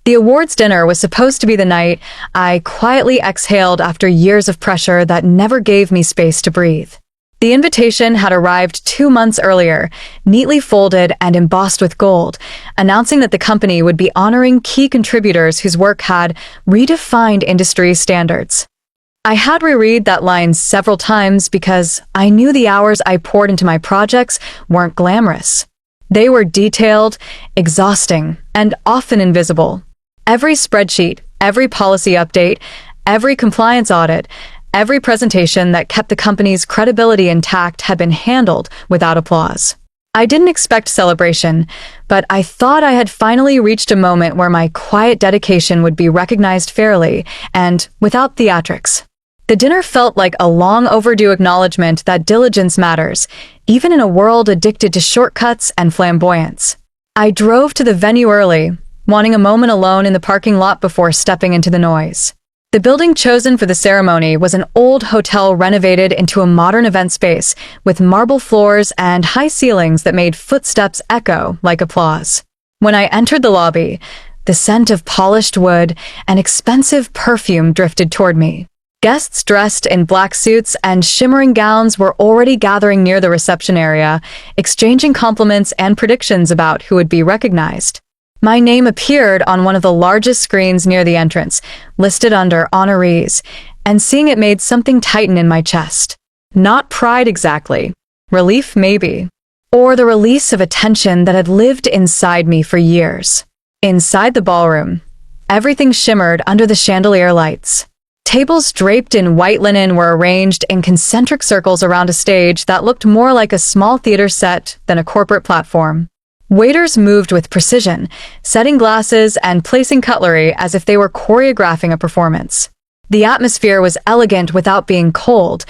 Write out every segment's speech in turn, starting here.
The awards dinner was supposed to be the night I quietly exhaled after years of pressure that never gave me space to breathe. The invitation had arrived 2 months earlier, neatly folded and embossed with gold, announcing that the company would be honoring key contributors whose work had redefined industry standards. I had reread that line several times because I knew the hours I poured into my projects weren't glamorous. They were detailed, exhausting, and often invisible. Every spreadsheet, every policy update, every compliance audit, every presentation that kept the company's credibility intact had been handled without applause. I didn't expect celebration, but I thought I had finally reached a moment where my quiet dedication would be recognized fairly and without theatrics. The dinner felt like a long overdue acknowledgement that diligence matters, even in a world addicted to shortcuts and flamboyance. I drove to the venue early, wanting a moment alone in the parking lot before stepping into the noise. The building chosen for the ceremony was an old hotel renovated into a modern event space with marble floors and high ceilings that made footsteps echo like applause. When I entered the lobby, the scent of polished wood and expensive perfume drifted toward me. Guests dressed in black suits and shimmering gowns were already gathering near the reception area, exchanging compliments and predictions about who would be recognized. My name appeared on one of the largest screens near the entrance, listed under honorees, and seeing it made something tighten in my chest. Not pride exactly. Relief maybe. Or the release of a tension that had lived inside me for years. Inside the ballroom, everything shimmered under the chandelier lights. Tables draped in white linen were arranged in concentric circles around a stage that looked more like a small theater set than a corporate platform. Waiters moved with precision, setting glasses and placing cutlery as if they were choreographing a performance. The atmosphere was elegant without being cold,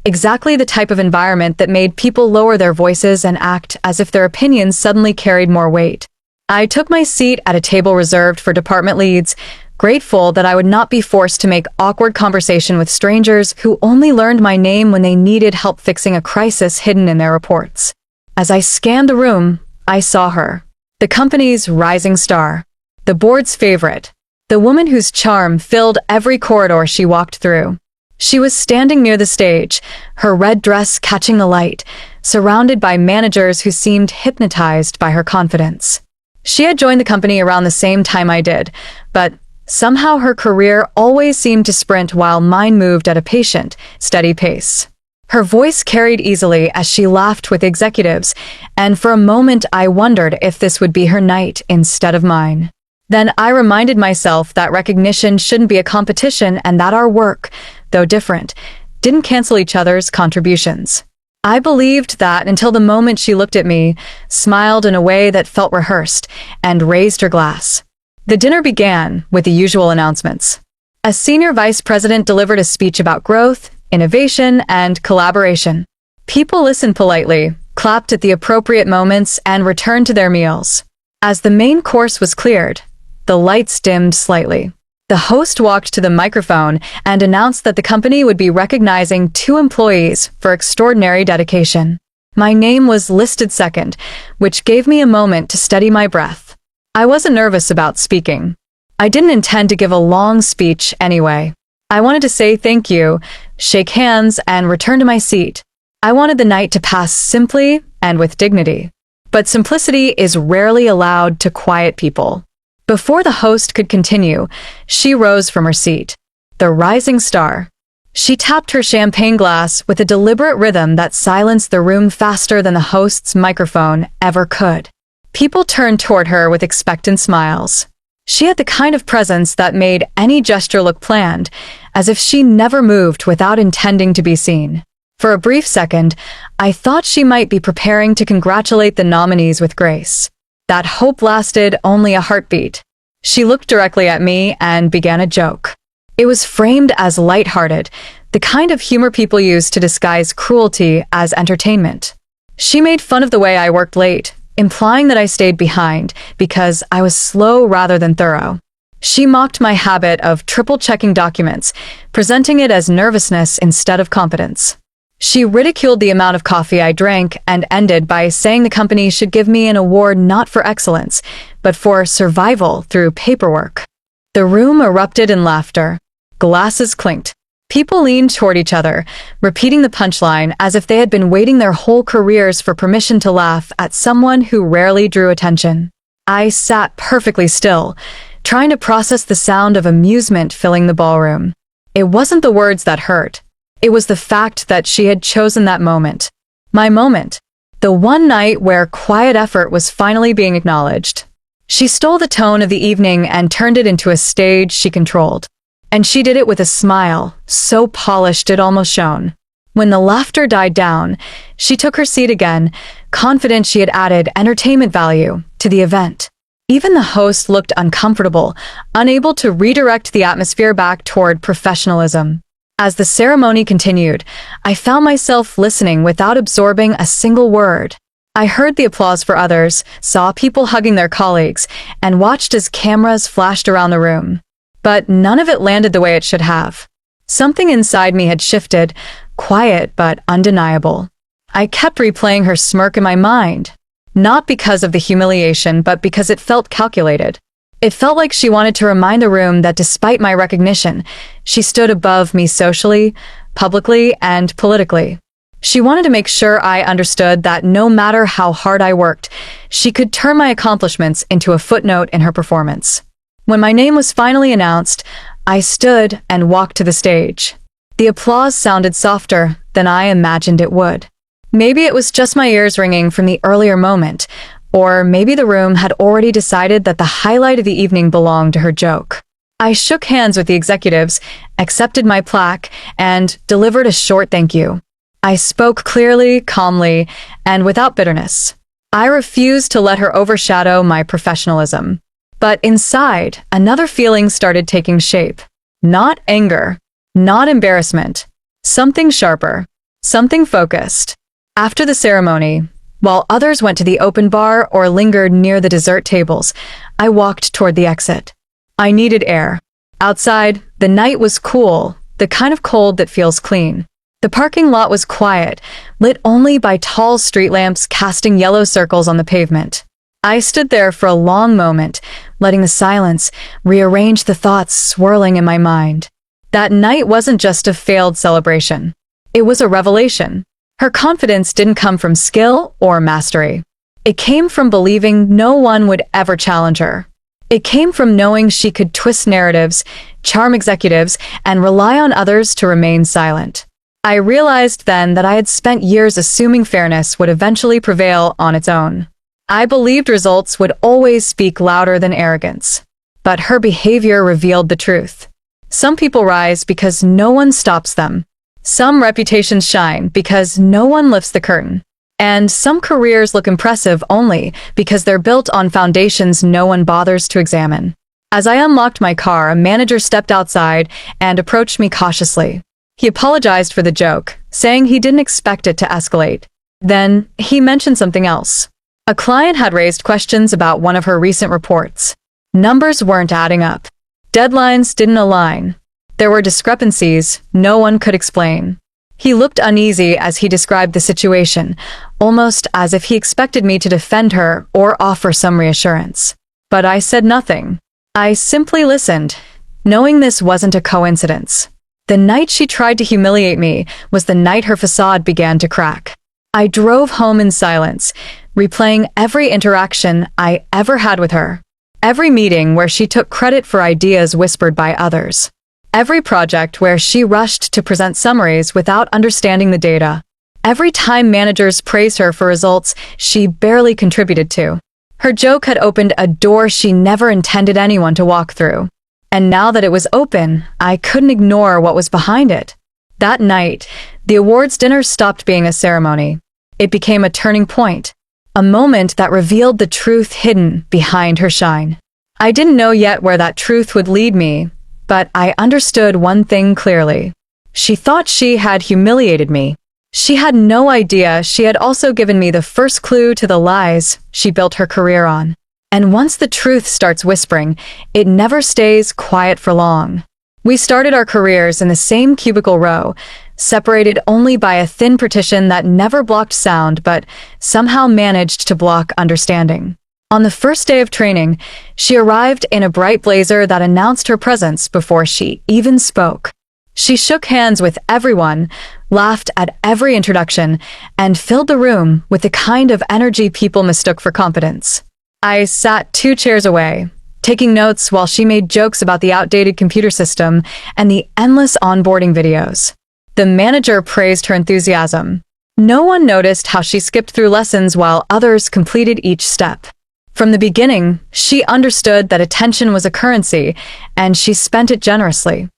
exactly the type of environment that made people lower their voices and act as if their opinions suddenly carried more weight. I took my seat at a table reserved for department leads, grateful that I would not be forced to make awkward conversation with strangers who only learned my name when they needed help fixing a crisis hidden in their reports. As I scanned the room, I saw her. The company's rising star. The board's favorite. The woman whose charm filled every corridor she walked through. She was standing near the stage, her red dress catching the light, surrounded by managers who seemed hypnotized by her confidence. She had joined the company around the same time I did, but somehow her career always seemed to sprint while mine moved at a patient, steady pace. Her voice carried easily as she laughed with executives, and for a moment I wondered if this would be her night instead of mine. Then I reminded myself that recognition shouldn't be a competition and that our work, though different, didn't cancel each other's contributions. I believed that until the moment she looked at me, smiled in a way that felt rehearsed, and raised her glass. The dinner began with the usual announcements. A senior vice president delivered a speech about growth, innovation, and collaboration. People listened politely, clapped at the appropriate moments, and returned to their meals. As the main course was cleared, the lights dimmed slightly. The host walked to the microphone and announced that the company would be recognizing 2 employees for extraordinary dedication. My name was listed second, which gave me a moment to steady my breath. I wasn't nervous about speaking. I didn't intend to give a long speech anyway. I wanted to say thank you, shake hands, and return to my seat. I wanted the night to pass simply and with dignity. But simplicity is rarely allowed to quiet people. Before the host could continue, she rose from her seat. The rising star. She tapped her champagne glass with a deliberate rhythm that silenced the room faster than the host's microphone ever could. People turned toward her with expectant smiles. She had the kind of presence that made any gesture look planned, as if she never moved without intending to be seen. For a brief second, I thought she might be preparing to congratulate the nominees with grace. That hope lasted only a heartbeat. She looked directly at me and began a joke. It was framed as lighthearted, the kind of humor people use to disguise cruelty as entertainment. She made fun of the way I worked late, implying that I stayed behind because I was slow rather than thorough. She mocked my habit of triple-checking documents, presenting it as nervousness instead of competence. She ridiculed the amount of coffee I drank and ended by saying the company should give me an award not for excellence, but for survival through paperwork. The room erupted in laughter. Glasses clinked. People leaned toward each other, repeating the punchline as if they had been waiting their whole careers for permission to laugh at someone who rarely drew attention. I sat perfectly still, trying to process the sound of amusement filling the ballroom. It wasn't the words that hurt. It was the fact that she had chosen that moment. My moment. The one night where quiet effort was finally being acknowledged. She stole the tone of the evening and turned it into a stage she controlled. And she did it with a smile, so polished it almost shone. When the laughter died down, she took her seat again, confident she had added entertainment value to the event. Even the host looked uncomfortable, unable to redirect the atmosphere back toward professionalism. As the ceremony continued, I found myself listening without absorbing a single word. I heard the applause for others, saw people hugging their colleagues, and watched as cameras flashed around the room. But none of it landed the way it should have. Something inside me had shifted, quiet but undeniable. I kept replaying her smirk in my mind, not because of the humiliation, but because it felt calculated. It felt like she wanted to remind the room that despite my recognition, she stood above me socially, publicly, and politically. She wanted to make sure I understood that no matter how hard I worked, she could turn my accomplishments into a footnote in her performance. When my name was finally announced, I stood and walked to the stage. The applause sounded softer than I imagined it would. Maybe it was just my ears ringing from the earlier moment, or maybe the room had already decided that the highlight of the evening belonged to her joke. I shook hands with the executives, accepted my plaque, and delivered a short thank you. I spoke clearly, calmly, and without bitterness. I refused to let her overshadow my professionalism. But inside, another feeling started taking shape. Not anger, not embarrassment. Something sharper, something focused. After the ceremony, while others went to the open bar or lingered near the dessert tables, I walked toward the exit. I needed air. Outside, the night was cool, the kind of cold that feels clean. The parking lot was quiet, lit only by tall street lamps casting yellow circles on the pavement. I stood there for a long moment, letting the silence rearrange the thoughts swirling in my mind. That night wasn't just a failed celebration. It was a revelation. Her confidence didn't come from skill or mastery. It came from believing no one would ever challenge her. It came from knowing she could twist narratives, charm executives, and rely on others to remain silent. I realized then that I had spent years assuming fairness would eventually prevail on its own. I believed results would always speak louder than arrogance. But her behavior revealed the truth. Some people rise because no one stops them. Some reputations shine because no one lifts the curtain. And some careers look impressive only because they're built on foundations no one bothers to examine. As I unlocked my car, a manager stepped outside and approached me cautiously. He apologized for the joke, saying he didn't expect it to escalate. Then, he mentioned something else. A client had raised questions about one of her recent reports. Numbers weren't adding up. Deadlines didn't align. There were discrepancies no one could explain. He looked uneasy as he described the situation, almost as if he expected me to defend her or offer some reassurance. But I said nothing. I simply listened, knowing this wasn't a coincidence. The night she tried to humiliate me was the night her facade began to crack. I drove home in silence, replaying every interaction I ever had with her. Every meeting where she took credit for ideas whispered by others. Every project where she rushed to present summaries without understanding the data. Every time managers praised her for results she barely contributed to. Her joke had opened a door she never intended anyone to walk through. And now that it was open, I couldn't ignore what was behind it. That night, the awards dinner stopped being a ceremony. It became a turning point. A moment that revealed the truth hidden behind her shine. I didn't know yet where that truth would lead me, but I understood one thing clearly. She thought she had humiliated me. She had no idea she had also given me the first clue to the lies she built her career on. And once the truth starts whispering, it never stays quiet for long. We started our careers in the same cubicle row, separated only by a thin partition that never blocked sound but somehow managed to block understanding. On the first day of training, she arrived in a bright blazer that announced her presence before she even spoke. She shook hands with everyone, laughed at every introduction, and filled the room with the kind of energy people mistook for competence. I sat 2 chairs away, taking notes while she made jokes about the outdated computer system and the endless onboarding videos. The manager praised her enthusiasm. No one noticed how she skipped through lessons while others completed each step. From the beginning, she understood that attention was a currency, and she spent it generously.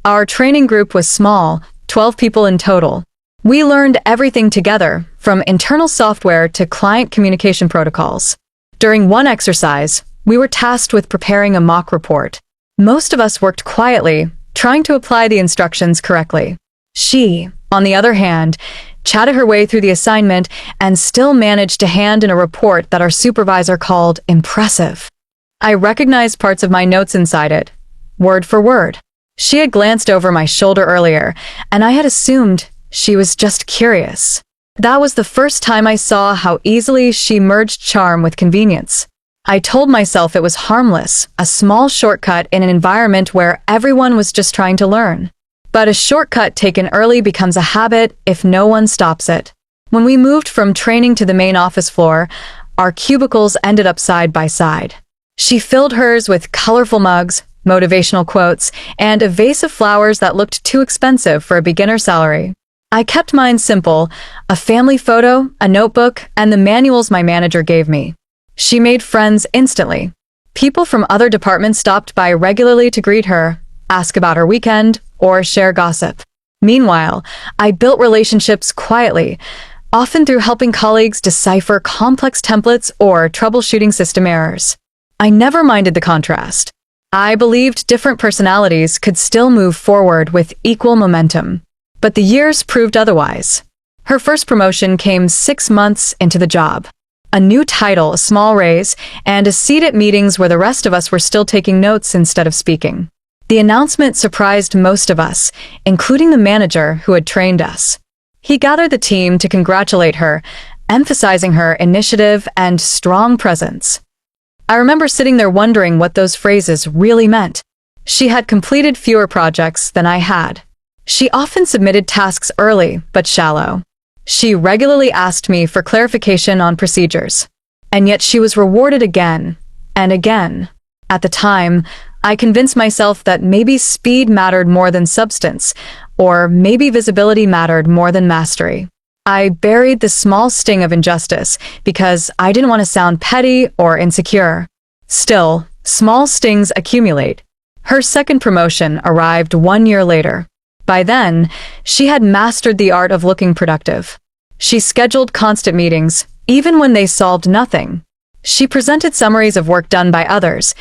Our training group was small, 12 people in total. We learned everything together, from internal software to client communication protocols. During one exercise, we were tasked with preparing a mock report. Most of us worked quietly, trying to apply the instructions correctly. She, on the other hand, chatted her way through the assignment and still managed to hand in a report that our supervisor called impressive. I recognized parts of my notes inside it, word for word. She had glanced over my shoulder earlier, and I had assumed she was just curious. That was the first time I saw how easily she merged charm with convenience. I told myself it was harmless, a small shortcut in an environment where everyone was just trying to learn. But a shortcut taken early becomes a habit if no one stops it. When we moved from training to the main office floor, our cubicles ended up side by side. She filled hers with colorful mugs, motivational quotes, and a vase of flowers that looked too expensive for a beginner salary. I kept mine simple, a family photo, a notebook, and the manuals my manager gave me. She made friends instantly. People from other departments stopped by regularly to greet her, ask about her weekend, or share gossip. Meanwhile, I built relationships quietly, often through helping colleagues decipher complex templates or troubleshooting system errors. I never minded the contrast. I believed different personalities could still move forward with equal momentum. But the years proved otherwise. Her first promotion came 6 months into the job. A new title, a small raise, and a seat at meetings where the rest of us were still taking notes instead of speaking. The announcement surprised most of us, including the manager who had trained us. He gathered the team to congratulate her, emphasizing her initiative and strong presence. I remember sitting there wondering what those phrases really meant. She had completed fewer projects than I had. She often submitted tasks early, but shallow. She regularly asked me for clarification on procedures. And yet she was rewarded again and again. At the time, I convinced myself that maybe speed mattered more than substance, or maybe visibility mattered more than mastery. I buried the small sting of injustice because I didn't want to sound petty or insecure. Still, small stings accumulate. Her second promotion arrived 1 year later. By then, she had mastered the art of looking productive. She scheduled constant meetings, even when they solved nothing. She presented summaries of work done by others,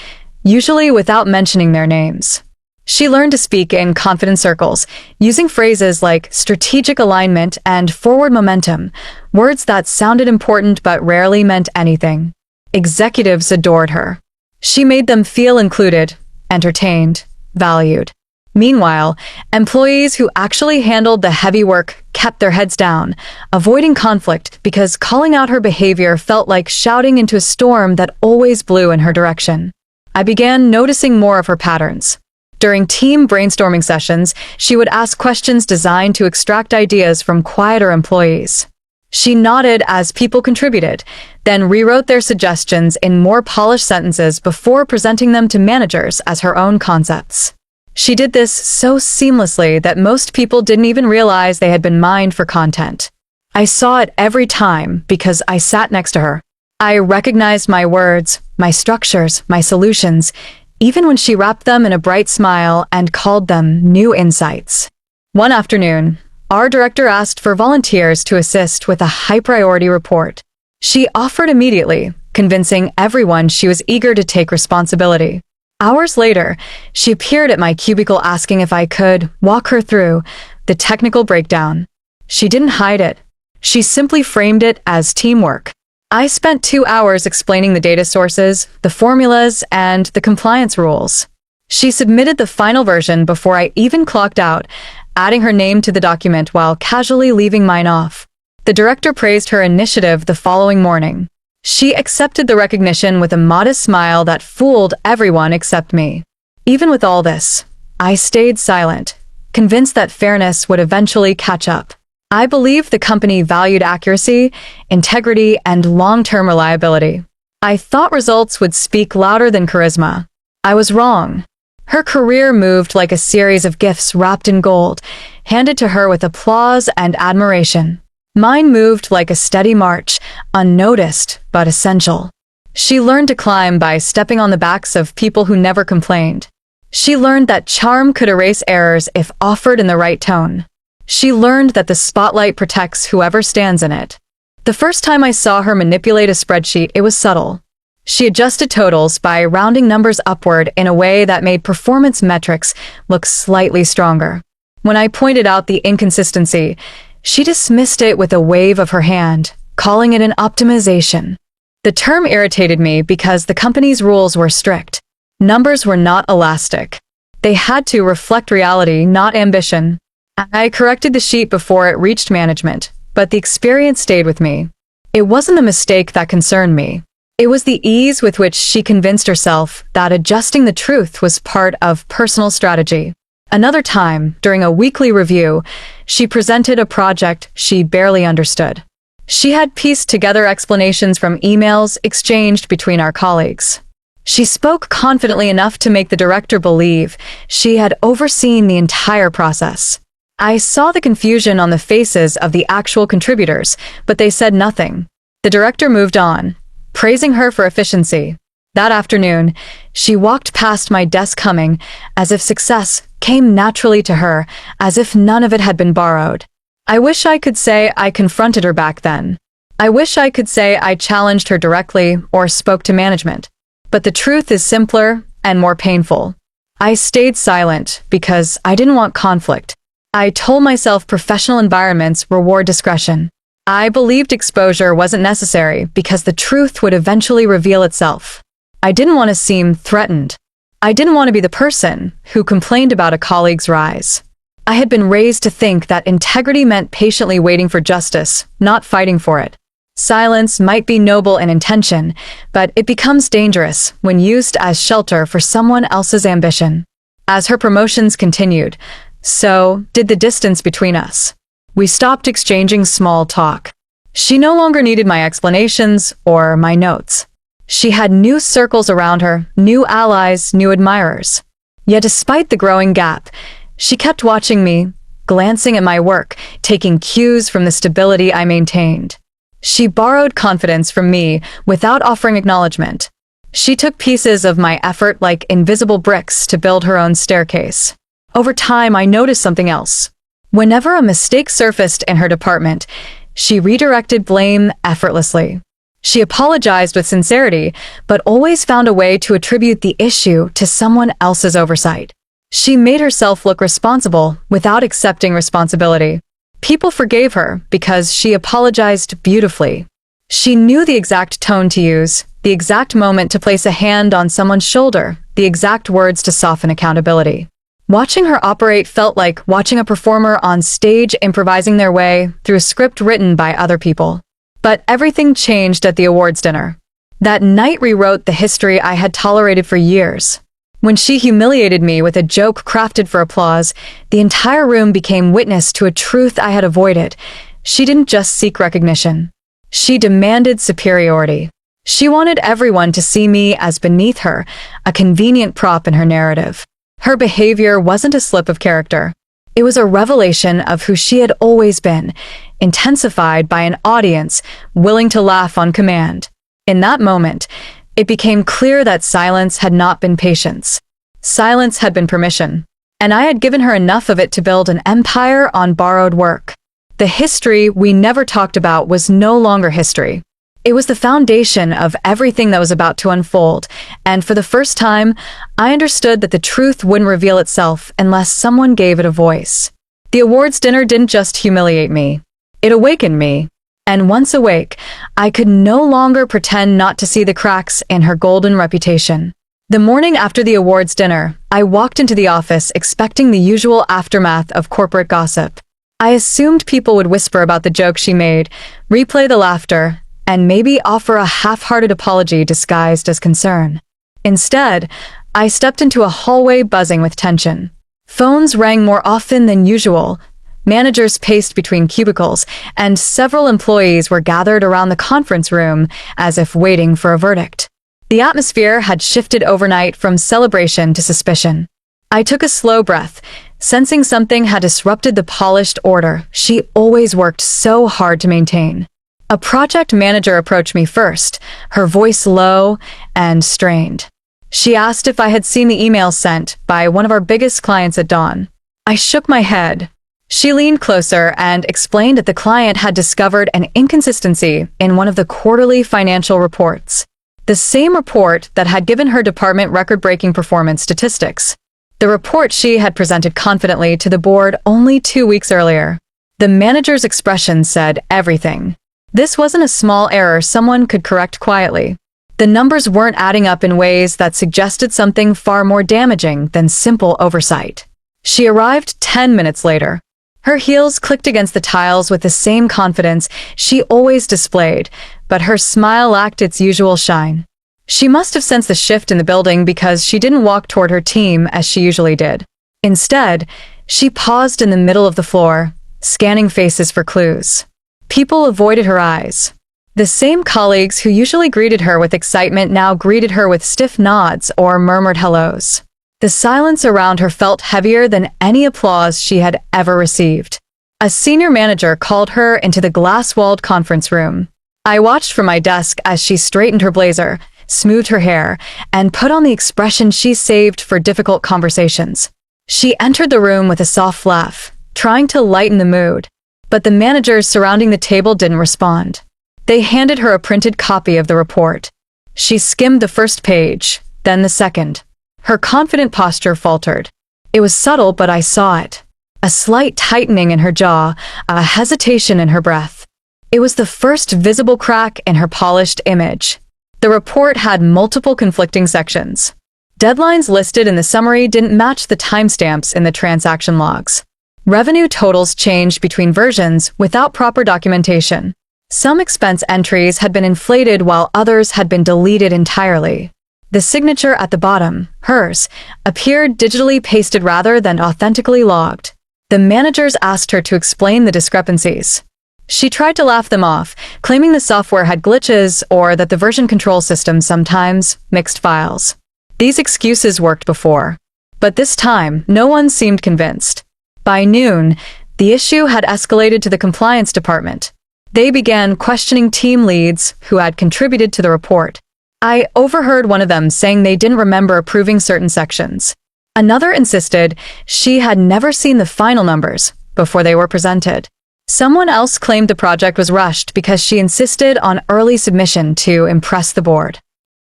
usually without mentioning their names. She learned to speak in confident circles, using phrases like strategic alignment and forward momentum, words that sounded important but rarely meant anything. Executives adored her. She made them feel included, entertained, valued. Meanwhile, employees who actually handled the heavy work kept their heads down, avoiding conflict because calling out her behavior felt like shouting into a storm that always blew in her direction. I began noticing more of her patterns. During team brainstorming sessions, she would ask questions designed to extract ideas from quieter employees. She nodded as people contributed, then rewrote their suggestions in more polished sentences before presenting them to managers as her own concepts. She did this so seamlessly that most people didn't even realize they had been mined for content. I saw it every time because I sat next to her. I recognized my words, my structures, my solutions, even when she wrapped them in a bright smile and called them new insights. One afternoon, our director asked for volunteers to assist with a high-priority report. She offered immediately, convincing everyone she was eager to take responsibility. Hours later, she appeared at my cubicle asking if I could walk her through the technical breakdown. She didn't hide it. She simply framed it as teamwork. I spent 2 hours explaining the data sources, the formulas, and the compliance rules. She submitted the final version before I even clocked out, adding her name to the document while casually leaving mine off. The director praised her initiative the following morning. She accepted the recognition with a modest smile that fooled everyone except me. Even with all this, I stayed silent, convinced that fairness would eventually catch up. I believed the company valued accuracy, integrity, and long-term reliability. I thought results would speak louder than charisma. I was wrong. Her career moved like a series of gifts wrapped in gold, handed to her with applause and admiration. Mine moved like a steady march, unnoticed but essential. She learned to climb by stepping on the backs of people who never complained. She learned that charm could erase errors if offered in the right tone. She learned that the spotlight protects whoever stands in it. The first time I saw her manipulate a spreadsheet, it was subtle. She adjusted totals by rounding numbers upward in a way that made performance metrics look slightly stronger. When I pointed out the inconsistency, she dismissed it with a wave of her hand, calling it an optimization. The term irritated me because the company's rules were strict. Numbers were not elastic. They had to reflect reality, not ambition. I corrected the sheet before it reached management, but the experience stayed with me. It wasn't the mistake that concerned me. It was the ease with which she convinced herself that adjusting the truth was part of personal strategy. Another time, during a weekly review, she presented a project she barely understood. She had pieced together explanations from emails exchanged between our colleagues. She spoke confidently enough to make the director believe she had overseen the entire process. I saw the confusion on the faces of the actual contributors, but they said nothing. The director moved on, praising her for efficiency. That afternoon, she walked past my desk humming, as if success came naturally to her, as if none of it had been borrowed. I wish I could say I confronted her back then. I wish I could say I challenged her directly or spoke to management. But the truth is simpler and more painful. I stayed silent because I didn't want conflict. I told myself professional environments reward discretion. I believed exposure wasn't necessary because the truth would eventually reveal itself. I didn't want to seem threatened. I didn't want to be the person who complained about a colleague's rise. I had been raised to think that integrity meant patiently waiting for justice, not fighting for it. Silence might be noble in intention, but it becomes dangerous when used as shelter for someone else's ambition. As her promotions continued, so did the distance between us. We stopped exchanging small talk. She no longer needed my explanations or my notes. She had new circles around her, new allies, new admirers. Yet despite the growing gap, she kept watching me, glancing at my work, taking cues from the stability I maintained. She borrowed confidence from me without offering acknowledgement. She took pieces of my effort like invisible bricks to build her own staircase. Over time, I noticed something else. Whenever a mistake surfaced in her department, she redirected blame effortlessly. She apologized with sincerity, but always found a way to attribute the issue to someone else's oversight. She made herself look responsible without accepting responsibility. People forgave her because she apologized beautifully. She knew the exact tone to use, the exact moment to place a hand on someone's shoulder, the exact words to soften accountability. Watching her operate felt like watching a performer on stage improvising their way through a script written by other people. But everything changed at the awards dinner. That night rewrote the history I had tolerated for years. When she humiliated me with a joke crafted for applause, the entire room became witness to a truth I had avoided. She didn't just seek recognition. She demanded superiority. She wanted everyone to see me as beneath her, a convenient prop in her narrative. Her behavior wasn't a slip of character. It was a revelation of who she had always been, intensified by an audience willing to laugh on command. In that moment, it became clear that silence had not been patience. Silence had been permission. And I had given her enough of it to build an empire on borrowed work. The history we never talked about was no longer history. It was the foundation of everything that was about to unfold, and for the first time, I understood that the truth wouldn't reveal itself unless someone gave it a voice. The awards dinner didn't just humiliate me. It awakened me. And once awake, I could no longer pretend not to see the cracks in her golden reputation. The morning after the awards dinner, I walked into the office expecting the usual aftermath of corporate gossip. I assumed people would whisper about the joke she made, replay the laughter, and maybe offer a half-hearted apology disguised as concern. Instead, I stepped into a hallway buzzing with tension. Phones rang more often than usual, managers paced between cubicles, and several employees were gathered around the conference room as if waiting for a verdict. The atmosphere had shifted overnight from celebration to suspicion. I took a slow breath, sensing something had disrupted the polished order she always worked so hard to maintain. A project manager approached me first, her voice low and strained. She asked if I had seen the email sent by one of our biggest clients at dawn. I shook my head. She leaned closer and explained that the client had discovered an inconsistency in one of the quarterly financial reports. The same report that had given her department record-breaking performance statistics. The report she had presented confidently to the board only 2 weeks earlier. The manager's expression said everything. This wasn't a small error someone could correct quietly. The numbers weren't adding up in ways that suggested something far more damaging than simple oversight. She arrived 10 minutes later. Her heels clicked against the tiles with the same confidence she always displayed, but her smile lacked its usual shine. She must have sensed the shift in the building because she didn't walk toward her team as she usually did. Instead, she paused in the middle of the floor, scanning faces for clues. People avoided her eyes. The same colleagues who usually greeted her with excitement now greeted her with stiff nods or murmured hellos. The silence around her felt heavier than any applause she had ever received. A senior manager called her into the glass-walled conference room. I watched from my desk as she straightened her blazer, smoothed her hair, and put on the expression she saved for difficult conversations. She entered the room with a soft laugh, trying to lighten the mood, but the managers surrounding the table didn't respond. They handed her a printed copy of the report. She skimmed the first page, then the second. Her confident posture faltered. It was subtle, but I saw it. A slight tightening in her jaw, a hesitation in her breath. It was the first visible crack in her polished image. The report had multiple conflicting sections. Deadlines listed in the summary didn't match the timestamps in the transaction logs. Revenue totals changed between versions without proper documentation. Some expense entries had been inflated while others had been deleted entirely. The signature at the bottom, hers, appeared digitally pasted rather than authentically logged. The managers asked her to explain the discrepancies. She tried to laugh them off, claiming the software had glitches or that the version control system sometimes mixed files. These excuses worked before. But this time, no one seemed convinced. By noon, the issue had escalated to the compliance department. They began questioning team leads who had contributed to the report. I overheard one of them saying they didn't remember approving certain sections. Another insisted she had never seen the final numbers before they were presented. Someone else claimed the project was rushed because she insisted on early submission to impress the board.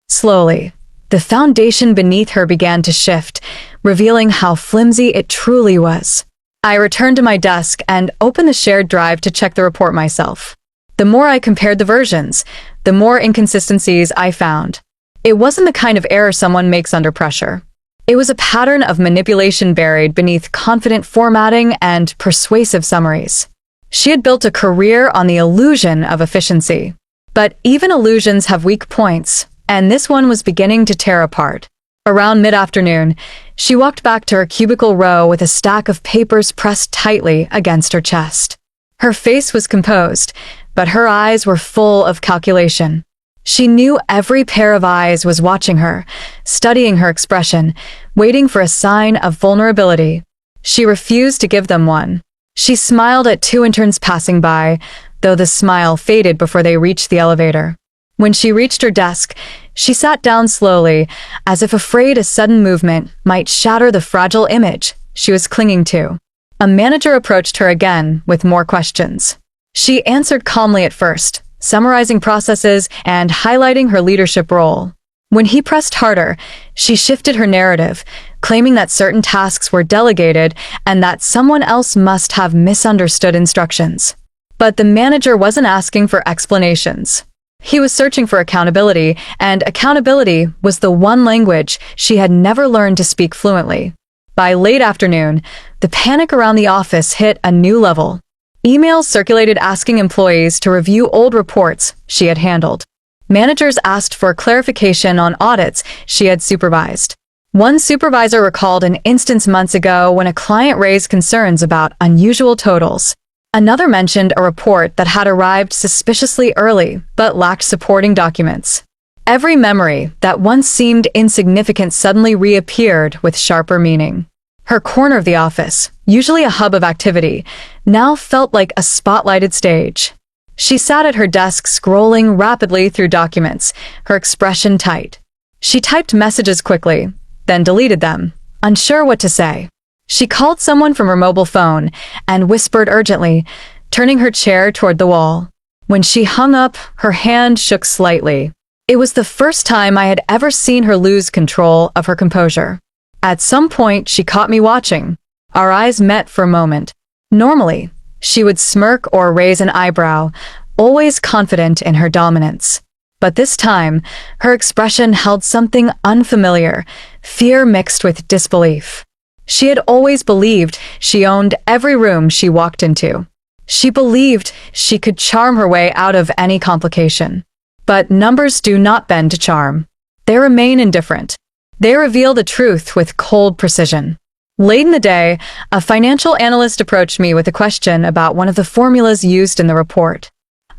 Slowly, the foundation beneath her began to shift, revealing how flimsy it truly was. I returned to my desk and opened the shared drive to check the report myself. The more I compared the versions, the more inconsistencies I found. It wasn't the kind of error someone makes under pressure. It was a pattern of manipulation buried beneath confident formatting and persuasive summaries. She had built a career on the illusion of efficiency. But even illusions have weak points, and this one was beginning to tear apart. Around mid-afternoon, she walked back to her cubicle row with a stack of papers pressed tightly against her chest. Her face was composed, but her eyes were full of calculation. She knew every pair of eyes was watching her, studying her expression, waiting for a sign of vulnerability. She refused to give them one. She smiled at 2 interns passing by, though the smile faded before they reached the elevator. When she reached her desk, she sat down slowly, as if afraid a sudden movement might shatter the fragile image she was clinging to. A manager approached her again with more questions. She answered calmly at first, summarizing processes and highlighting her leadership role. When he pressed harder, she shifted her narrative, claiming that certain tasks were delegated and that someone else must have misunderstood instructions. But the manager wasn't asking for explanations. He was searching for accountability, and accountability was the one language she had never learned to speak fluently. By late afternoon, the panic around the office hit a new level. Emails circulated asking employees to review old reports she had handled. Managers asked for clarification on audits she had supervised. One supervisor recalled an instance months ago when a client raised concerns about unusual totals. Another mentioned a report that had arrived suspiciously early but lacked supporting documents. Every memory that once seemed insignificant suddenly reappeared with sharper meaning. Her corner of the office, usually a hub of activity, now felt like a spotlighted stage. She sat at her desk scrolling rapidly through documents, her expression tight. She typed messages quickly, then deleted them, unsure what to say. She called someone from her mobile phone and whispered urgently, turning her chair toward the wall. When she hung up, her hand shook slightly. It was the first time I had ever seen her lose control of her composure. At some point, she caught me watching. Our eyes met for a moment. Normally, she would smirk or raise an eyebrow, always confident in her dominance. But this time, her expression held something unfamiliar, fear mixed with disbelief. She had always believed she owned every room she walked into. She believed she could charm her way out of any complication. But numbers do not bend to charm. They remain indifferent. They reveal the truth with cold precision. Late in the day, a financial analyst approached me with a question about one of the formulas used in the report.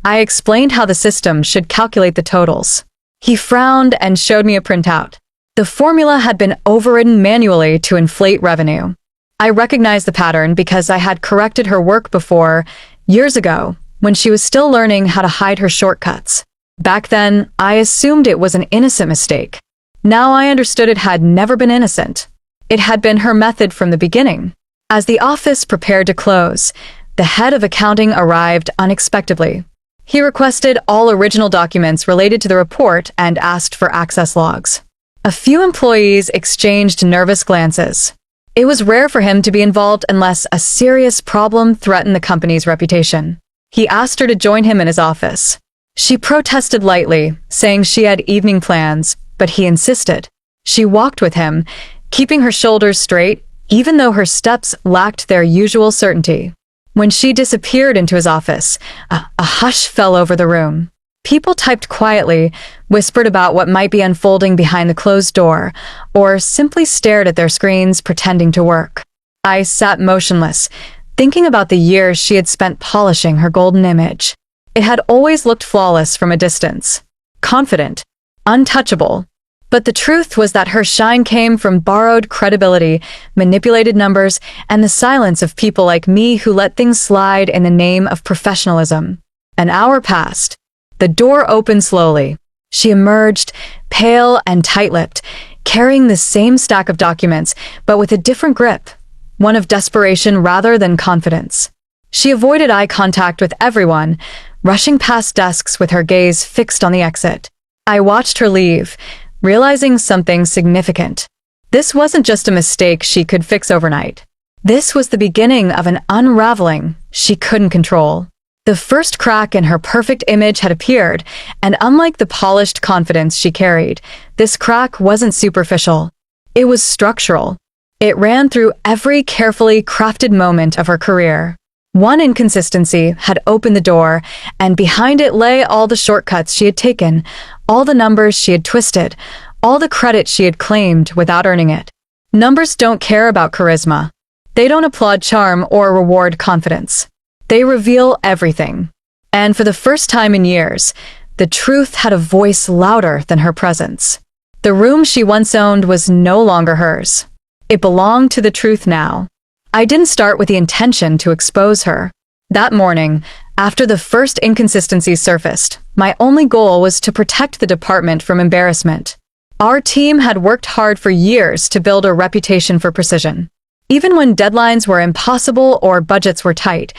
I explained how the system should calculate the totals. He frowned and showed me a printout. The formula had been overridden manually to inflate revenue. I recognized the pattern because I had corrected her work before, years ago, when she was still learning how to hide her shortcuts. Back then, I assumed it was an innocent mistake. Now I understood it had never been innocent. It had been her method from the beginning. As the office prepared to close, the head of accounting arrived unexpectedly. He requested all original documents related to the report and asked for access logs. A few employees exchanged nervous glances. It was rare for him to be involved unless a serious problem threatened the company's reputation. He asked her to join him in his office. She protested lightly, saying she had evening plans, but he insisted. She walked with him, keeping her shoulders straight, even though her steps lacked their usual certainty. When she disappeared into his office, a hush fell over the room. People typed quietly, whispered about what might be unfolding behind the closed door, or simply stared at their screens pretending to work. I sat motionless, thinking about the years she had spent polishing her golden image. It had always looked flawless from a distance, confident, untouchable. But the truth was that her shine came from borrowed credibility, manipulated numbers, and the silence of people like me who let things slide in the name of professionalism. An hour passed. The door opened slowly. She emerged, pale and tight-lipped, carrying the same stack of documents, but with a different grip, one of desperation rather than confidence. She avoided eye contact with everyone, rushing past desks with her gaze fixed on the exit. I watched her leave, realizing something significant. This wasn't just a mistake she could fix overnight. This was the beginning of an unraveling she couldn't control. The first crack in her perfect image had appeared, and unlike the polished confidence she carried, this crack wasn't superficial. It was structural. It ran through every carefully crafted moment of her career. One inconsistency had opened the door, and behind it lay all the shortcuts she had taken, all the numbers she had twisted, all the credit she had claimed without earning it. Numbers don't care about charisma. They don't applaud charm or reward confidence. They reveal everything. And for the first time in years, the truth had a voice louder than her presence. The room she once owned was no longer hers. It belonged to the truth now. I didn't start with the intention to expose her. That morning, after the first inconsistencies surfaced, my only goal was to protect the department from embarrassment. Our team had worked hard for years to build a reputation for precision. Even when deadlines were impossible or budgets were tight,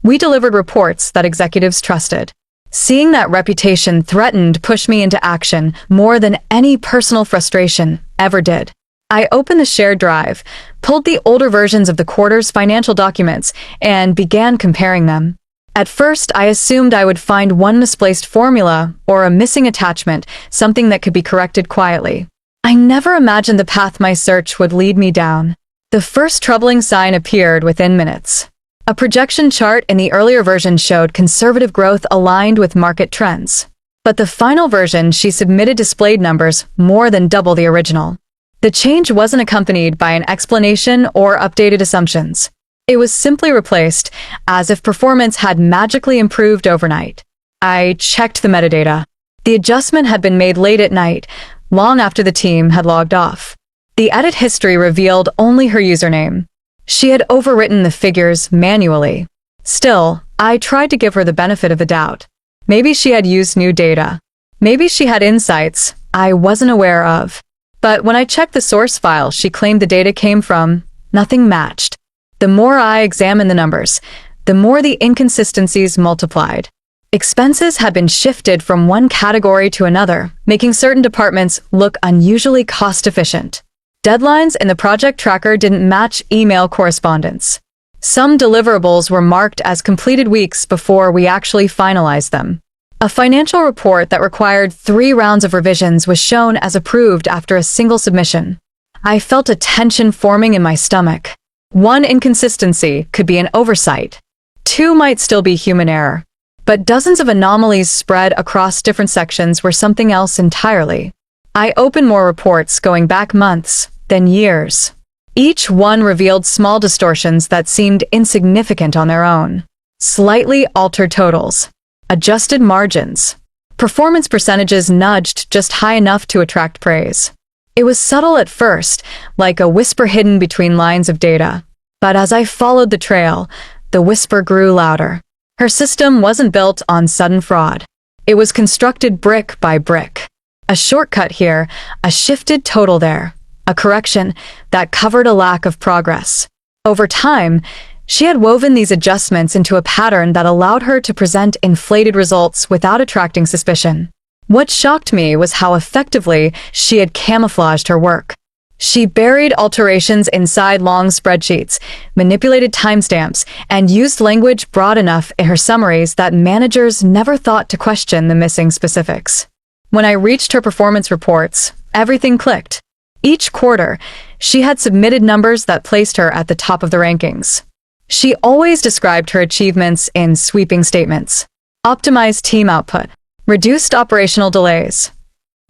we delivered reports that executives trusted. Seeing that reputation threatened pushed me into action more than any personal frustration ever did. I opened the shared drive, pulled the older versions of the quarter's financial documents, and began comparing them. At first, I assumed I would find one misplaced formula or a missing attachment, something that could be corrected quietly. I never imagined the path my search would lead me down. The first troubling sign appeared within minutes. A projection chart in the earlier version showed conservative growth aligned with market trends. But the final version she submitted displayed numbers more than double the original. The change wasn't accompanied by an explanation or updated assumptions. It was simply replaced, as if performance had magically improved overnight. I checked the metadata. The adjustment had been made late at night, long after the team had logged off. The edit history revealed only her username. She had overwritten the figures manually. Still, I tried to give her the benefit of the doubt. Maybe she had used new data. Maybe she had insights I wasn't aware of. But when I checked the source file she claimed the data came from, nothing matched. The more I examined the numbers, the more the inconsistencies multiplied. Expenses had been shifted from one category to another, making certain departments look unusually cost-efficient. Deadlines in the project tracker didn't match email correspondence. Some deliverables were marked as completed weeks before we actually finalized them. A financial report that required 3 rounds of revisions was shown as approved after a single submission. I felt a tension forming in my stomach. One inconsistency could be an oversight. 2 might still be human error. But dozens of anomalies spread across different sections were something else entirely. I opened more reports going back months, then years. Each one revealed small distortions that seemed insignificant on their own. Slightly altered totals. Adjusted margins. Performance percentages nudged just high enough to attract praise. It was subtle at first, like a whisper hidden between lines of data. But as I followed the trail, the whisper grew louder. Her system wasn't built on sudden fraud. It was constructed brick by brick. A shortcut here, a shifted total there, a correction that covered a lack of progress. Over time, she had woven these adjustments into a pattern that allowed her to present inflated results without attracting suspicion. What shocked me was how effectively she had camouflaged her work. She buried alterations inside long spreadsheets, manipulated timestamps, and used language broad enough in her summaries that managers never thought to question the missing specifics. When I reached her performance reports, everything clicked. Each quarter, she had submitted numbers that placed her at the top of the rankings. She always described her achievements in sweeping statements. Optimized team output. Reduced operational delays.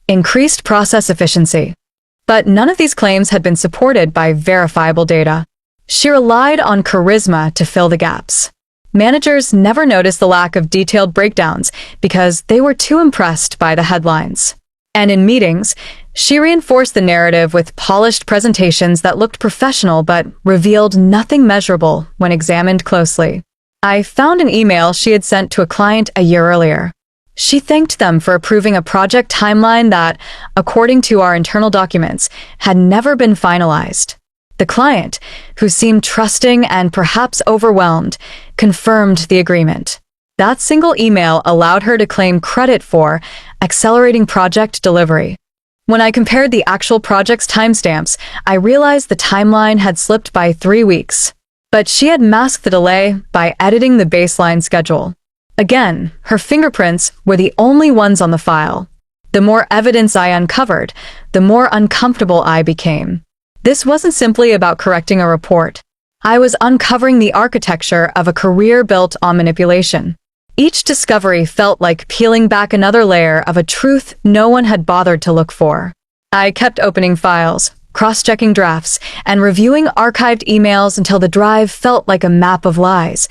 Increased process efficiency. But none of these claims had been supported by verifiable data. She relied on charisma to fill the gaps. Managers never noticed the lack of detailed breakdowns because they were too impressed by the headlines. And in meetings, she reinforced the narrative with polished presentations that looked professional but revealed nothing measurable when examined closely. I found an email she had sent to a client a year earlier. She thanked them for approving a project timeline that, according to our internal documents, had never been finalized. The client, who seemed trusting and perhaps overwhelmed, confirmed the agreement. That single email allowed her to claim credit for accelerating project delivery. When I compared the actual project's timestamps, I realized the timeline had slipped by 3 weeks. But she had masked the delay by editing the baseline schedule. Again, her fingerprints were the only ones on the file. The more evidence I uncovered, the more uncomfortable I became. This wasn't simply about correcting a report. I was uncovering the architecture of a career built on manipulation. Each discovery felt like peeling back another layer of a truth no one had bothered to look for. I kept opening files, cross-checking drafts, and reviewing archived emails until the drive felt like a map of lies,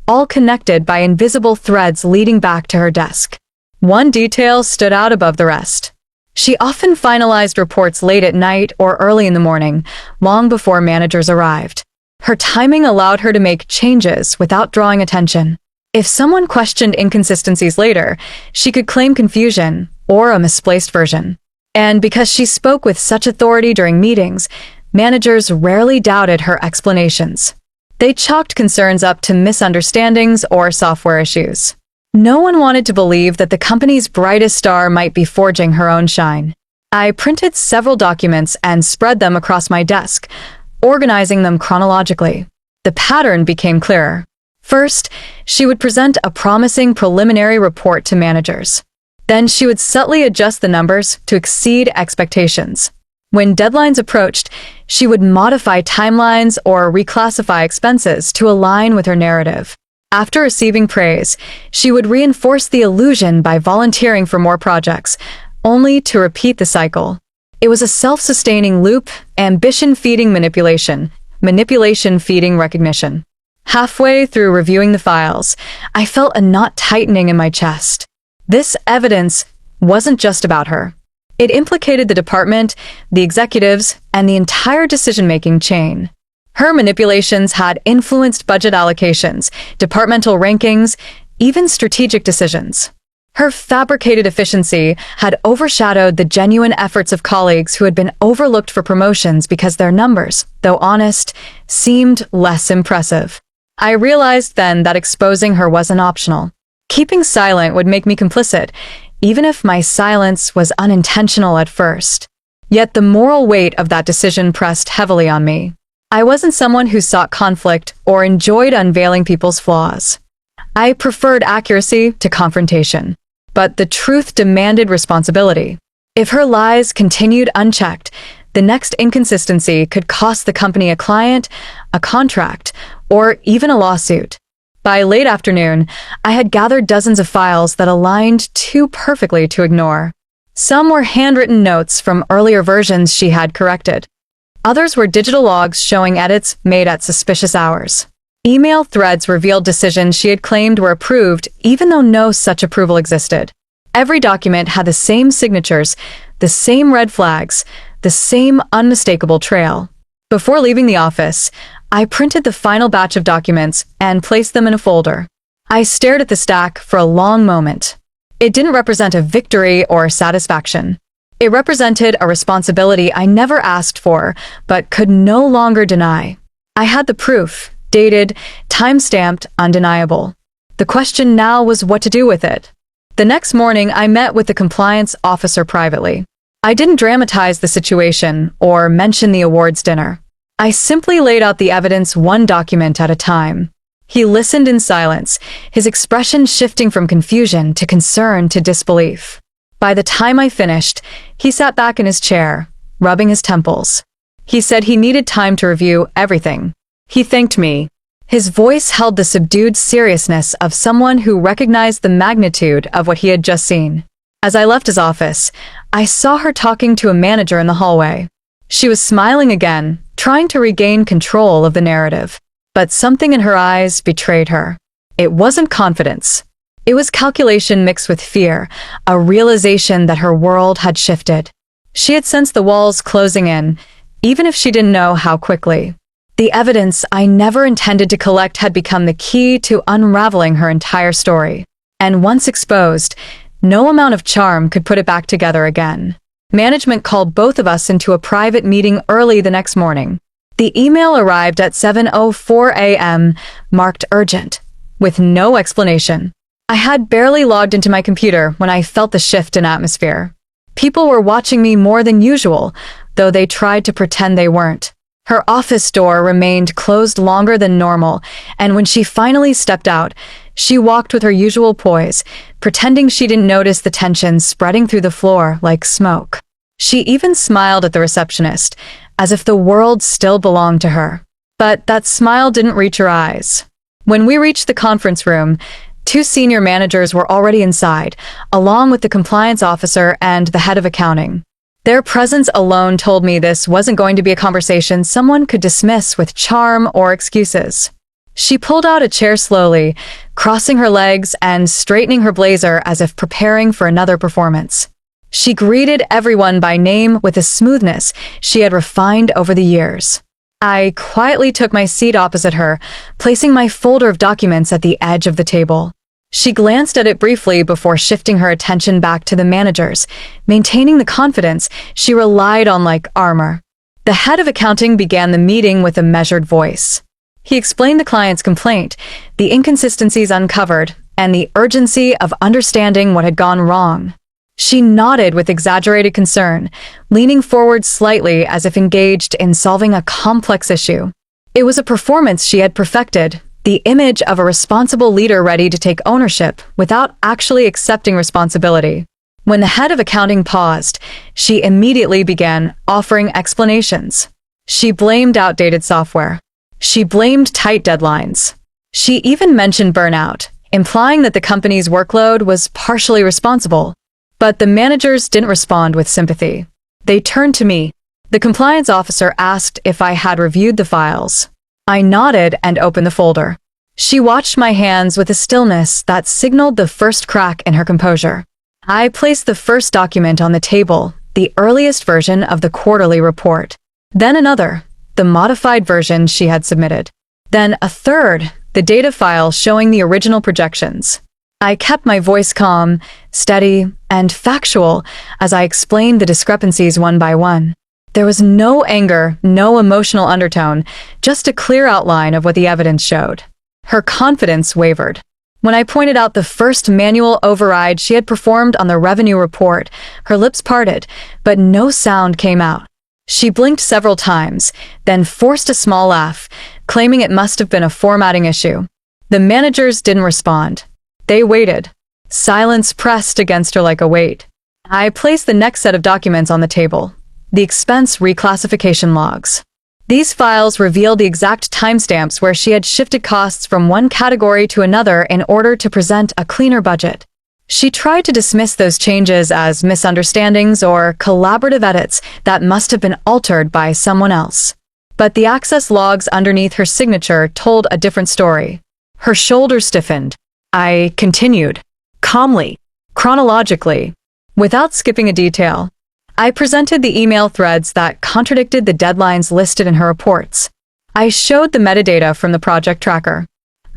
all connected by invisible threads leading back to her desk. One detail stood out above the rest. She often finalized reports late at night or early in the morning, long before managers arrived. Her timing allowed her to make changes without drawing attention. If someone questioned inconsistencies later, she could claim confusion or a misplaced version. And because she spoke with such authority during meetings, managers rarely doubted her explanations. They chalked concerns up to misunderstandings or software issues. No one wanted to believe that the company's brightest star might be forging her own shine. I printed several documents and spread them across my desk, organizing them chronologically. The pattern became clearer. First, she would present a promising preliminary report to managers. Then she would subtly adjust the numbers to exceed expectations. When deadlines approached, she would modify timelines or reclassify expenses to align with her narrative. After receiving praise, she would reinforce the illusion by volunteering for more projects, only to repeat the cycle. It was a self-sustaining loop, ambition feeding manipulation, manipulation feeding recognition. Halfway through reviewing the files, I felt a knot tightening in my chest. This evidence wasn't just about her. It implicated the department, the executives, and the entire decision-making chain. Her manipulations had influenced budget allocations, departmental rankings, even strategic decisions. Her fabricated efficiency had overshadowed the genuine efforts of colleagues who had been overlooked for promotions because their numbers, though honest, seemed less impressive. I realized then that exposing her wasn't optional. Keeping silent would make me complicit, even if my silence was unintentional at first. Yet the moral weight of that decision pressed heavily on me. I wasn't someone who sought conflict or enjoyed unveiling people's flaws. I preferred accuracy to confrontation. But the truth demanded responsibility. If her lies continued unchecked, the next inconsistency could cost the company a client, a contract, or even a lawsuit. By late afternoon, I had gathered dozens of files that aligned too perfectly to ignore. Some were handwritten notes from earlier versions she had corrected. Others were digital logs showing edits made at suspicious hours. Email threads revealed decisions she had claimed were approved, even though no such approval existed. Every document had the same signatures, the same red flags, the same unmistakable trail. Before leaving the office, I printed the final batch of documents and placed them in a folder. I stared at the stack for a long moment. It didn't represent a victory or satisfaction. It represented a responsibility I never asked for, but could no longer deny. I had the proof, dated, time-stamped, undeniable. The question now was what to do with it. The next morning, I met with the compliance officer privately. I didn't dramatize the situation or mention the awards dinner. I simply laid out the evidence one document at a time. He listened in silence, his expression shifting from confusion to concern to disbelief. By the time I finished, he sat back in his chair, rubbing his temples. He said he needed time to review everything. He thanked me. His voice held the subdued seriousness of someone who recognized the magnitude of what he had just seen. As I left his office, I saw her talking to a manager in the hallway. She was smiling again, trying to regain control of the narrative. But something in her eyes betrayed her. It wasn't confidence. It was calculation mixed with fear, a realization that her world had shifted. She had sensed the walls closing in, even if she didn't know how quickly. The evidence I never intended to collect had become the key to unraveling her entire story. And once exposed, no amount of charm could put it back together again. Management called both of us into a private meeting early the next morning. The email arrived at 7:04 a.m., marked urgent, with no explanation. I had barely logged into my computer when I felt the shift in atmosphere. People were watching me more than usual, though they tried to pretend they weren't. Her office door remained closed longer than normal, and when she finally stepped out, she walked with her usual poise, pretending she didn't notice the tension spreading through the floor like smoke. She even smiled at the receptionist, as if the world still belonged to her. But that smile didn't reach her eyes. When we reached the conference room, 2 senior managers were already inside, along with the compliance officer and the head of accounting. Their presence alone told me this wasn't going to be a conversation someone could dismiss with charm or excuses. She pulled out a chair slowly, crossing her legs and straightening her blazer as if preparing for another performance. She greeted everyone by name with a smoothness she had refined over the years. I quietly took my seat opposite her, placing my folder of documents at the edge of the table. She glanced at it briefly before shifting her attention back to the managers, maintaining the confidence she relied on like armor. The head of accounting began the meeting with a measured voice. He explained the client's complaint, the inconsistencies uncovered, and the urgency of understanding what had gone wrong. She nodded with exaggerated concern, leaning forward slightly as if engaged in solving a complex issue. It was a performance she had perfected, the image of a responsible leader ready to take ownership without actually accepting responsibility. When the head of accounting paused, she immediately began offering explanations. She blamed outdated software. She blamed tight deadlines. She even mentioned burnout, implying that the company's workload was partially responsible. But the managers didn't respond with sympathy. They turned to me. The compliance officer asked if I had reviewed the files. I nodded and opened the folder. She watched my hands with a stillness that signaled the first crack in her composure. I placed the first document on the table, the earliest version of the quarterly report. Then another, the modified version she had submitted. Then a third, the data file showing the original projections. I kept my voice calm, steady, and factual as I explained the discrepancies one by one. There was no anger, no emotional undertone, just a clear outline of what the evidence showed. Her confidence wavered. When I pointed out the first manual override she had performed on the revenue report, her lips parted, but no sound came out. She blinked several times, then forced a small laugh, claiming it must have been a formatting issue. The managers didn't respond. They waited. Silence pressed against her like a weight. I placed the next set of documents on the table. The expense reclassification logs. These files revealed the exact timestamps where she had shifted costs from one category to another in order to present a cleaner budget. She tried to dismiss those changes as misunderstandings or collaborative edits that must have been altered by someone else. But the access logs underneath her signature told a different story. Her shoulders stiffened. I continued, calmly, chronologically, without skipping a detail. I presented the email threads that contradicted the deadlines listed in her reports. I showed the metadata from the project tracker.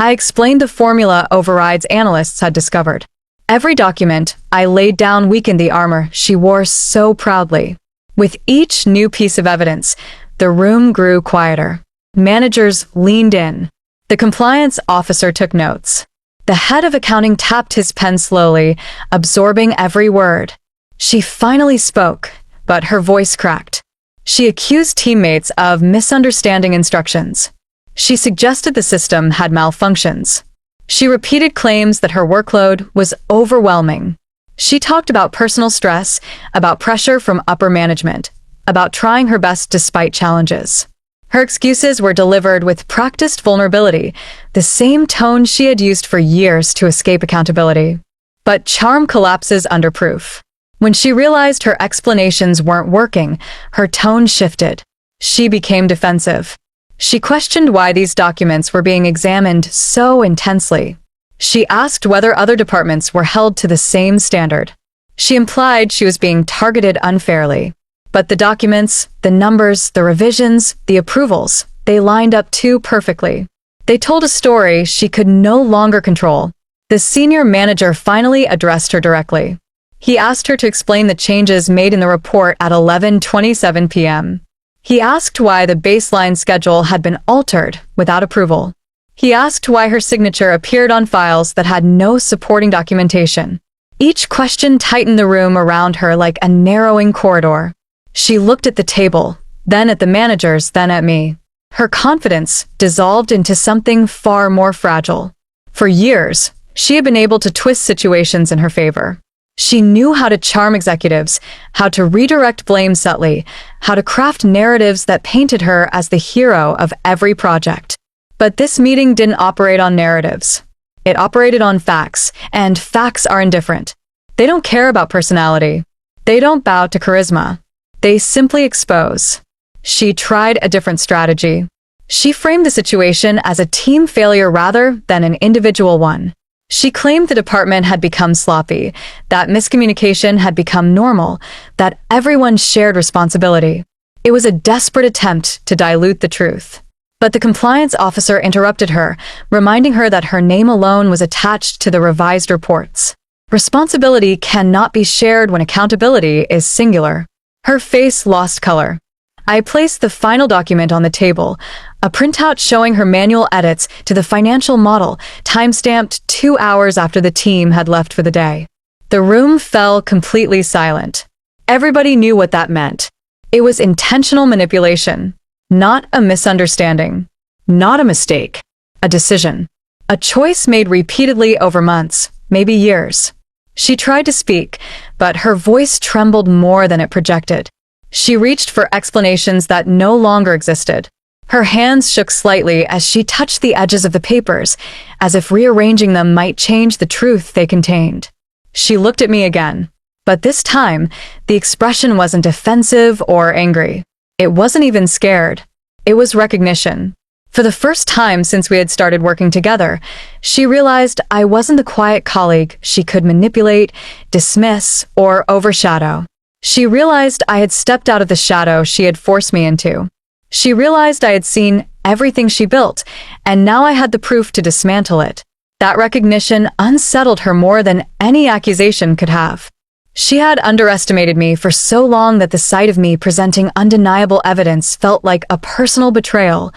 I explained the formula overrides analysts had discovered. Every document I laid down weakened the armor she wore so proudly. With each new piece of evidence, the room grew quieter. Managers leaned in. The compliance officer took notes. The head of accounting tapped his pen slowly, absorbing every word. She finally spoke, but her voice cracked. She accused teammates of misunderstanding instructions. She suggested the system had malfunctions. She repeated claims that her workload was overwhelming. She talked about personal stress, about pressure from upper management, about trying her best despite challenges. Her excuses were delivered with practiced vulnerability, the same tone she had used for years to escape accountability. But charm collapses under proof. When she realized her explanations weren't working, her tone shifted. She became defensive. She questioned why these documents were being examined so intensely. She asked whether other departments were held to the same standard. She implied she was being targeted unfairly. But the documents, the numbers, the revisions, the approvals, they lined up too perfectly. They told a story she could no longer control. The senior manager finally addressed her directly. He asked her to explain the changes made in the report at 11:27 p.m. He asked why the baseline schedule had been altered without approval. He asked why her signature appeared on files that had no supporting documentation. Each question tightened the room around her like a narrowing corridor. She looked at the table, then at the managers, then at me. Her confidence dissolved into something far more fragile. For years, she had been able to twist situations in her favor. She knew how to charm executives, how to redirect blame subtly, how to craft narratives that painted her as the hero of every project. But this meeting didn't operate on narratives. It operated on facts, and facts are indifferent. They don't care about personality. They don't bow to charisma. They simply expose. She tried a different strategy. She framed the situation as a team failure rather than an individual one. She claimed the department had become sloppy, that miscommunication had become normal, that everyone shared responsibility. It was a desperate attempt to dilute the truth. But the compliance officer interrupted her, reminding her that her name alone was attached to the revised reports. Responsibility cannot be shared when accountability is singular. Her face lost color. I placed the final document on the table, a printout showing her manual edits to the financial model, time-stamped 2 hours after the team had left for the day. The room fell completely silent. Everybody knew what that meant. It was intentional manipulation, not a misunderstanding, not a mistake. a decision. A choice made repeatedly over months, maybe years. She tried to speak, but her voice trembled more than it projected. She reached for explanations that no longer existed. Her hands shook slightly as she touched the edges of the papers, as if rearranging them might change the truth they contained. She looked at me again. But this time, the expression wasn't defensive or angry. It wasn't even scared. It was recognition. For the first time since we had started working together, she realized I wasn't the quiet colleague she could manipulate, dismiss, or overshadow. She realized I had stepped out of the shadow she had forced me into. She realized I had seen everything she built, and now I had the proof to dismantle it. That recognition unsettled her more than any accusation could have. She had underestimated me for so long that the sight of me presenting undeniable evidence felt like a personal betrayal,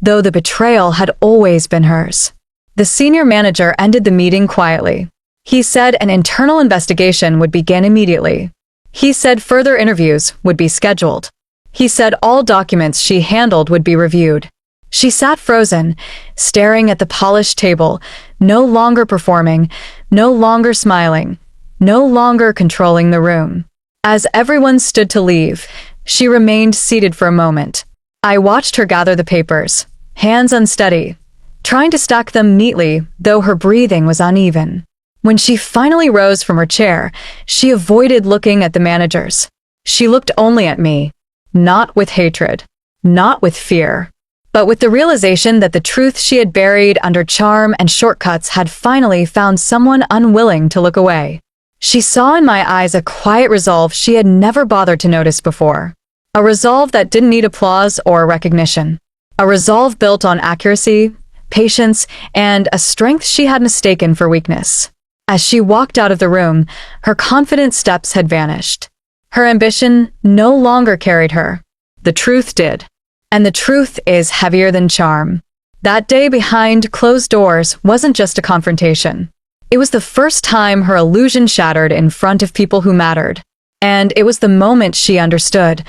though the betrayal had always been hers. The senior manager ended the meeting quietly. He said an internal investigation would begin immediately. He said further interviews would be scheduled. He said all documents she handled would be reviewed. She sat frozen, staring at the polished table, no longer performing, no longer smiling, no longer controlling the room. As everyone stood to leave, she remained seated for a moment. I watched her gather the papers, hands unsteady, trying to stack them neatly, though her breathing was uneven. When she finally rose from her chair, she avoided looking at the managers. She looked only at me, not with hatred, not with fear, but with the realization that the truth she had buried under charm and shortcuts had finally found someone unwilling to look away. She saw in my eyes a quiet resolve she had never bothered to notice before. A resolve that didn't need applause or recognition. A resolve built on accuracy, patience, and a strength she had mistaken for weakness. As she walked out of the room, her confident steps had vanished. Her ambition no longer carried her. The truth did. And the truth is heavier than charm. That day behind closed doors wasn't just a confrontation. It was the first time her illusion shattered in front of people who mattered. And it was the moment she understood.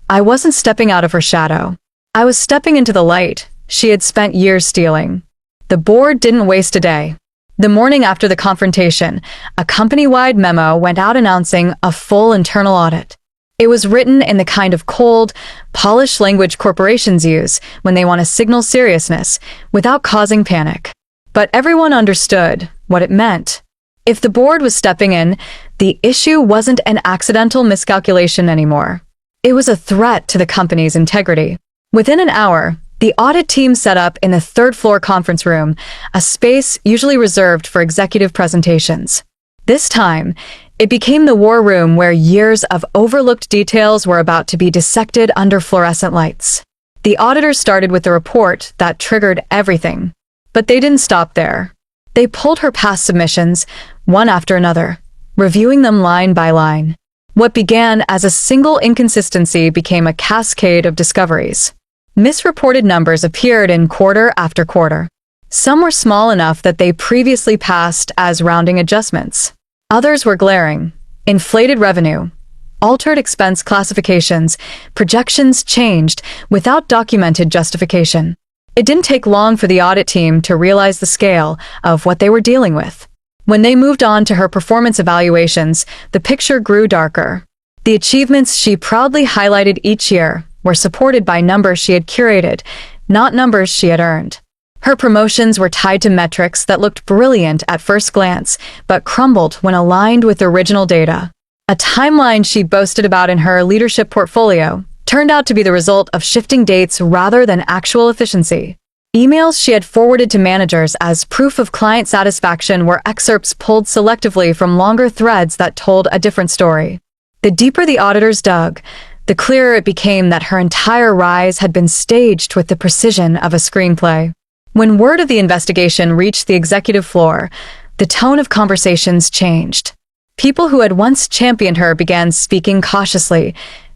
I wasn't stepping out of her shadow. I was stepping into the light she had spent years stealing. The board didn't waste a day. The morning after the confrontation, a company-wide memo went out announcing a full internal audit. It was written in the kind of cold, polished language corporations use when they want to signal seriousness without causing panic. But everyone understood what it meant. If the board was stepping in, the issue wasn't an accidental miscalculation anymore. It was a threat to the company's integrity. Within an hour, the audit team set up in the third-floor conference room, a space usually reserved for executive presentations. This time, it became the war room where years of overlooked details were about to be dissected under fluorescent lights. The auditors started with the report that triggered everything. But they didn't stop there. They pulled her past submissions, one after another, reviewing them line by line. What began as a single inconsistency became a cascade of discoveries. Misreported numbers appeared in quarter after quarter. Some were small enough that they previously passed as rounding adjustments. Others were glaring. Inflated revenue, altered expense classifications, projections changed without documented justification. It didn't take long for the audit team to realize the scale of what they were dealing with. When they moved on to her performance evaluations, the picture grew darker. The achievements she proudly highlighted each year were supported by numbers she had curated, not numbers she had earned. Her promotions were tied to metrics that looked brilliant at first glance, but crumbled when aligned with original data. A timeline she boasted about in her leadership portfolio turned out to be the result of shifting dates rather than actual efficiency. Emails she had forwarded to managers as proof of client satisfaction were excerpts pulled selectively from longer threads that told a different story. The deeper the auditors dug, the clearer it became that her entire rise had been staged with the precision of a screenplay. When word of the investigation reached the executive floor, the tone of conversations changed. People who had once championed her began speaking cautiously,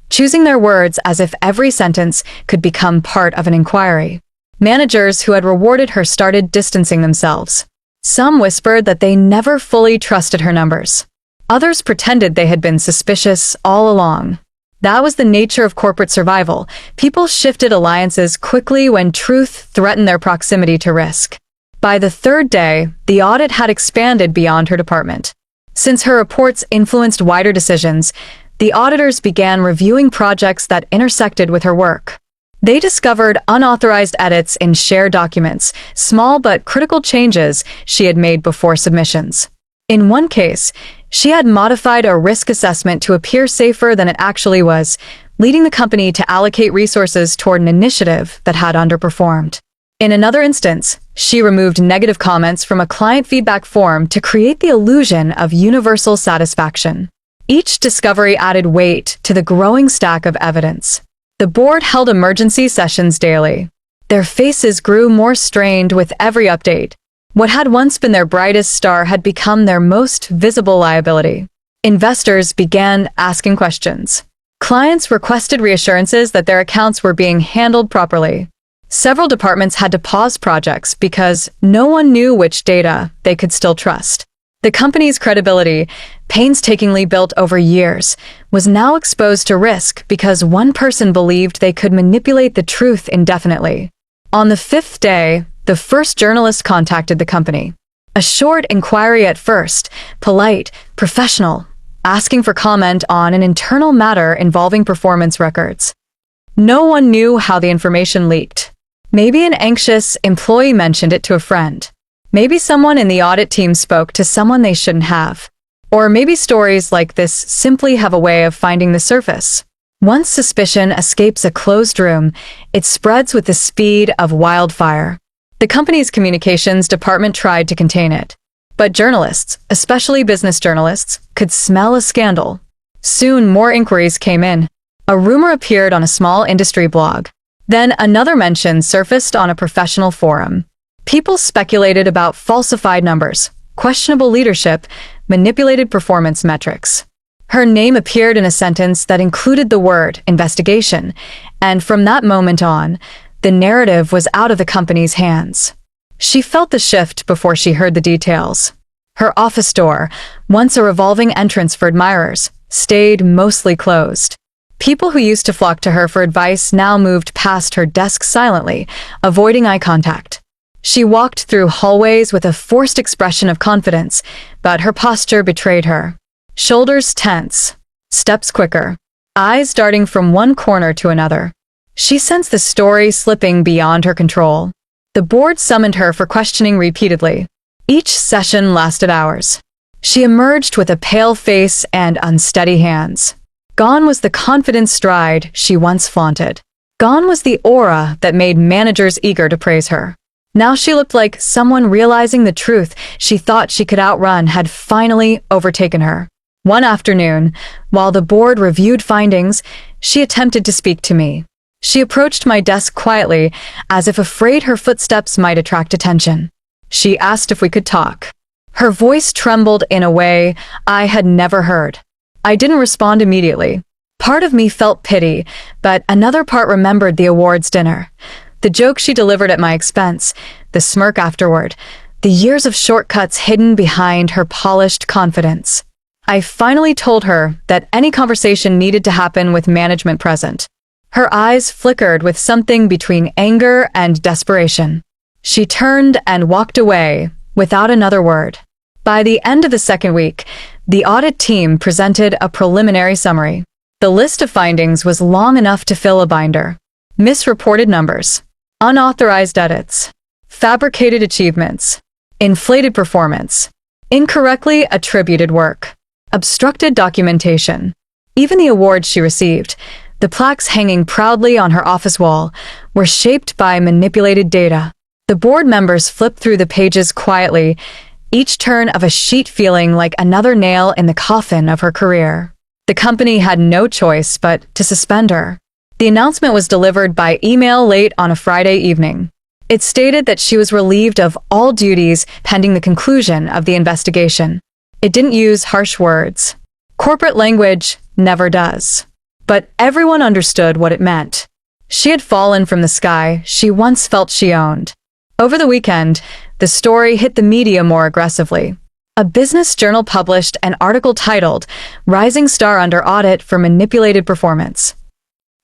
choosing their words as if every sentence could become part of an inquiry. Managers who had rewarded her started distancing themselves. Some whispered that they never fully trusted her numbers. Others pretended they had been suspicious all along. That was the nature of corporate survival. People shifted alliances quickly when truth threatened their proximity to risk. By the third day, the audit had expanded beyond her department. Since her reports influenced wider decisions, the auditors began reviewing projects that intersected with her work. They discovered unauthorized edits in shared documents, small but critical changes she had made before submissions. In one case, she had modified a risk assessment to appear safer than it actually was, leading the company to allocate resources toward an initiative that had underperformed. In another instance, she removed negative comments from a client feedback form to create the illusion of universal satisfaction. Each discovery added weight to the growing stack of evidence. The board held emergency sessions daily. Their faces grew more strained with every update. What had once been their brightest star had become their most visible liability. Investors began asking questions. Clients requested reassurances that their accounts were being handled properly. Several departments had to pause projects because no one knew which data they could still trust. The company's credibility, painstakingly built over years, was now exposed to risk because one person believed they could manipulate the truth indefinitely. On the fifth day, the first journalist contacted the company. A short inquiry at first, polite, professional, asking for comment on an internal matter involving performance records. No one knew how the information leaked. Maybe an anxious employee mentioned it to a friend. Maybe someone in the audit team spoke to someone they shouldn't have. Or maybe stories like this simply have a way of finding the surface. Once suspicion escapes a closed room, it spreads with the speed of wildfire. The company's communications department tried to contain it. But journalists, especially business journalists, could smell a scandal. Soon more inquiries came in. A rumor appeared on a small industry blog. Then another mention surfaced on a professional forum. People speculated about falsified numbers, questionable leadership, manipulated performance metrics. Her name appeared in a sentence that included the word investigation, and from that moment on, the narrative was out of the company's hands. She felt the shift before she heard the details. Her office door, once a revolving entrance for admirers, stayed mostly closed. People who used to flock to her for advice now moved past her desk silently, avoiding eye contact. She walked through hallways with a forced expression of confidence, but her posture betrayed her. Shoulders tense, steps quicker, eyes darting from one corner to another. She sensed the story slipping beyond her control. The board summoned her for questioning repeatedly. Each session lasted hours. She emerged with a pale face and unsteady hands. Gone was the confident stride she once flaunted. Gone was the aura that made managers eager to praise her. Now she looked like someone realizing the truth she thought she could outrun had finally overtaken her. One afternoon, while the board reviewed findings, she attempted to speak to me. She approached my desk quietly, as if afraid her footsteps might attract attention. She asked if we could talk. Her voice trembled in a way I had never heard. I didn't respond immediately. Part of me felt pity, but another part remembered the awards dinner. The joke she delivered at my expense, the smirk afterward, the years of shortcuts hidden behind her polished confidence. I finally told her that any conversation needed to happen with management present. Her eyes flickered with something between anger and desperation. She turned and walked away, without another word. By the end of the second week, the audit team presented a preliminary summary. The list of findings was long enough to fill a binder. Misreported numbers, unauthorized edits, fabricated achievements, inflated performance, incorrectly attributed work, obstructed documentation. Even the awards she received, the plaques hanging proudly on her office wall, were shaped by manipulated data. The board members flipped through the pages quietly, each turn of a sheet feeling like another nail in the coffin of her career. The company had no choice but to suspend her. The announcement was delivered by email late on a Friday evening. It stated that she was relieved of all duties pending the conclusion of the investigation. It didn't use harsh words. Corporate language never does. But everyone understood what it meant. She had fallen from the sky she once felt she owned. Over the weekend, the story hit the media more aggressively. A business journal published an article titled, "Rising Star Under Audit for Manipulated Performance."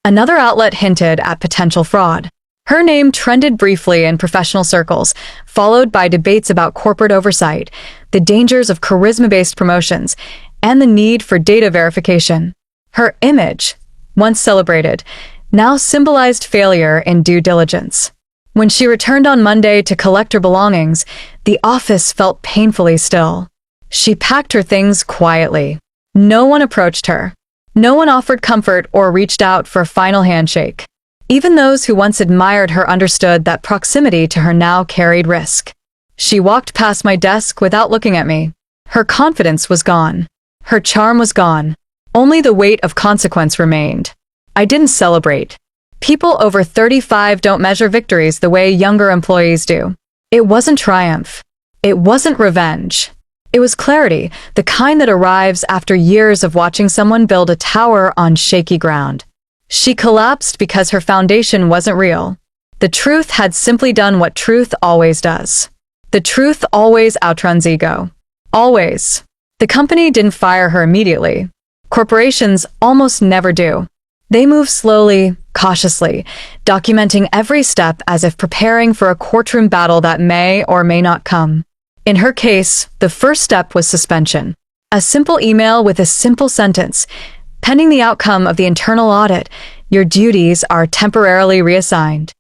Another outlet hinted at potential fraud. Her name trended briefly in professional circles, followed by debates about corporate oversight, the dangers of charisma-based promotions, and the need for data verification. Her image, once celebrated, now symbolized failure in due diligence. When she returned on Monday to collect her belongings, the office felt painfully still. She packed her things quietly. No one approached her. No one offered comfort or reached out for a final handshake. Even those who once admired her understood that proximity to her now carried risk. She walked past my desk without looking at me. Her confidence was gone. Her charm was gone. Only the weight of consequence remained. I didn't celebrate. People over 35 don't measure victories the way younger employees do. It wasn't triumph. It wasn't revenge. It was clarity, the kind that arrives after years of watching someone build a tower on shaky ground. She collapsed because her foundation wasn't real. The truth had simply done what truth always does. The truth always outruns ego. Always. The company didn't fire her immediately. Corporations almost never do. They move slowly, cautiously, documenting every step as if preparing for a courtroom battle that may or may not come. In her case, the first step was suspension. A simple email with a simple sentence. Pending the outcome of the internal audit, your duties are temporarily reassigned.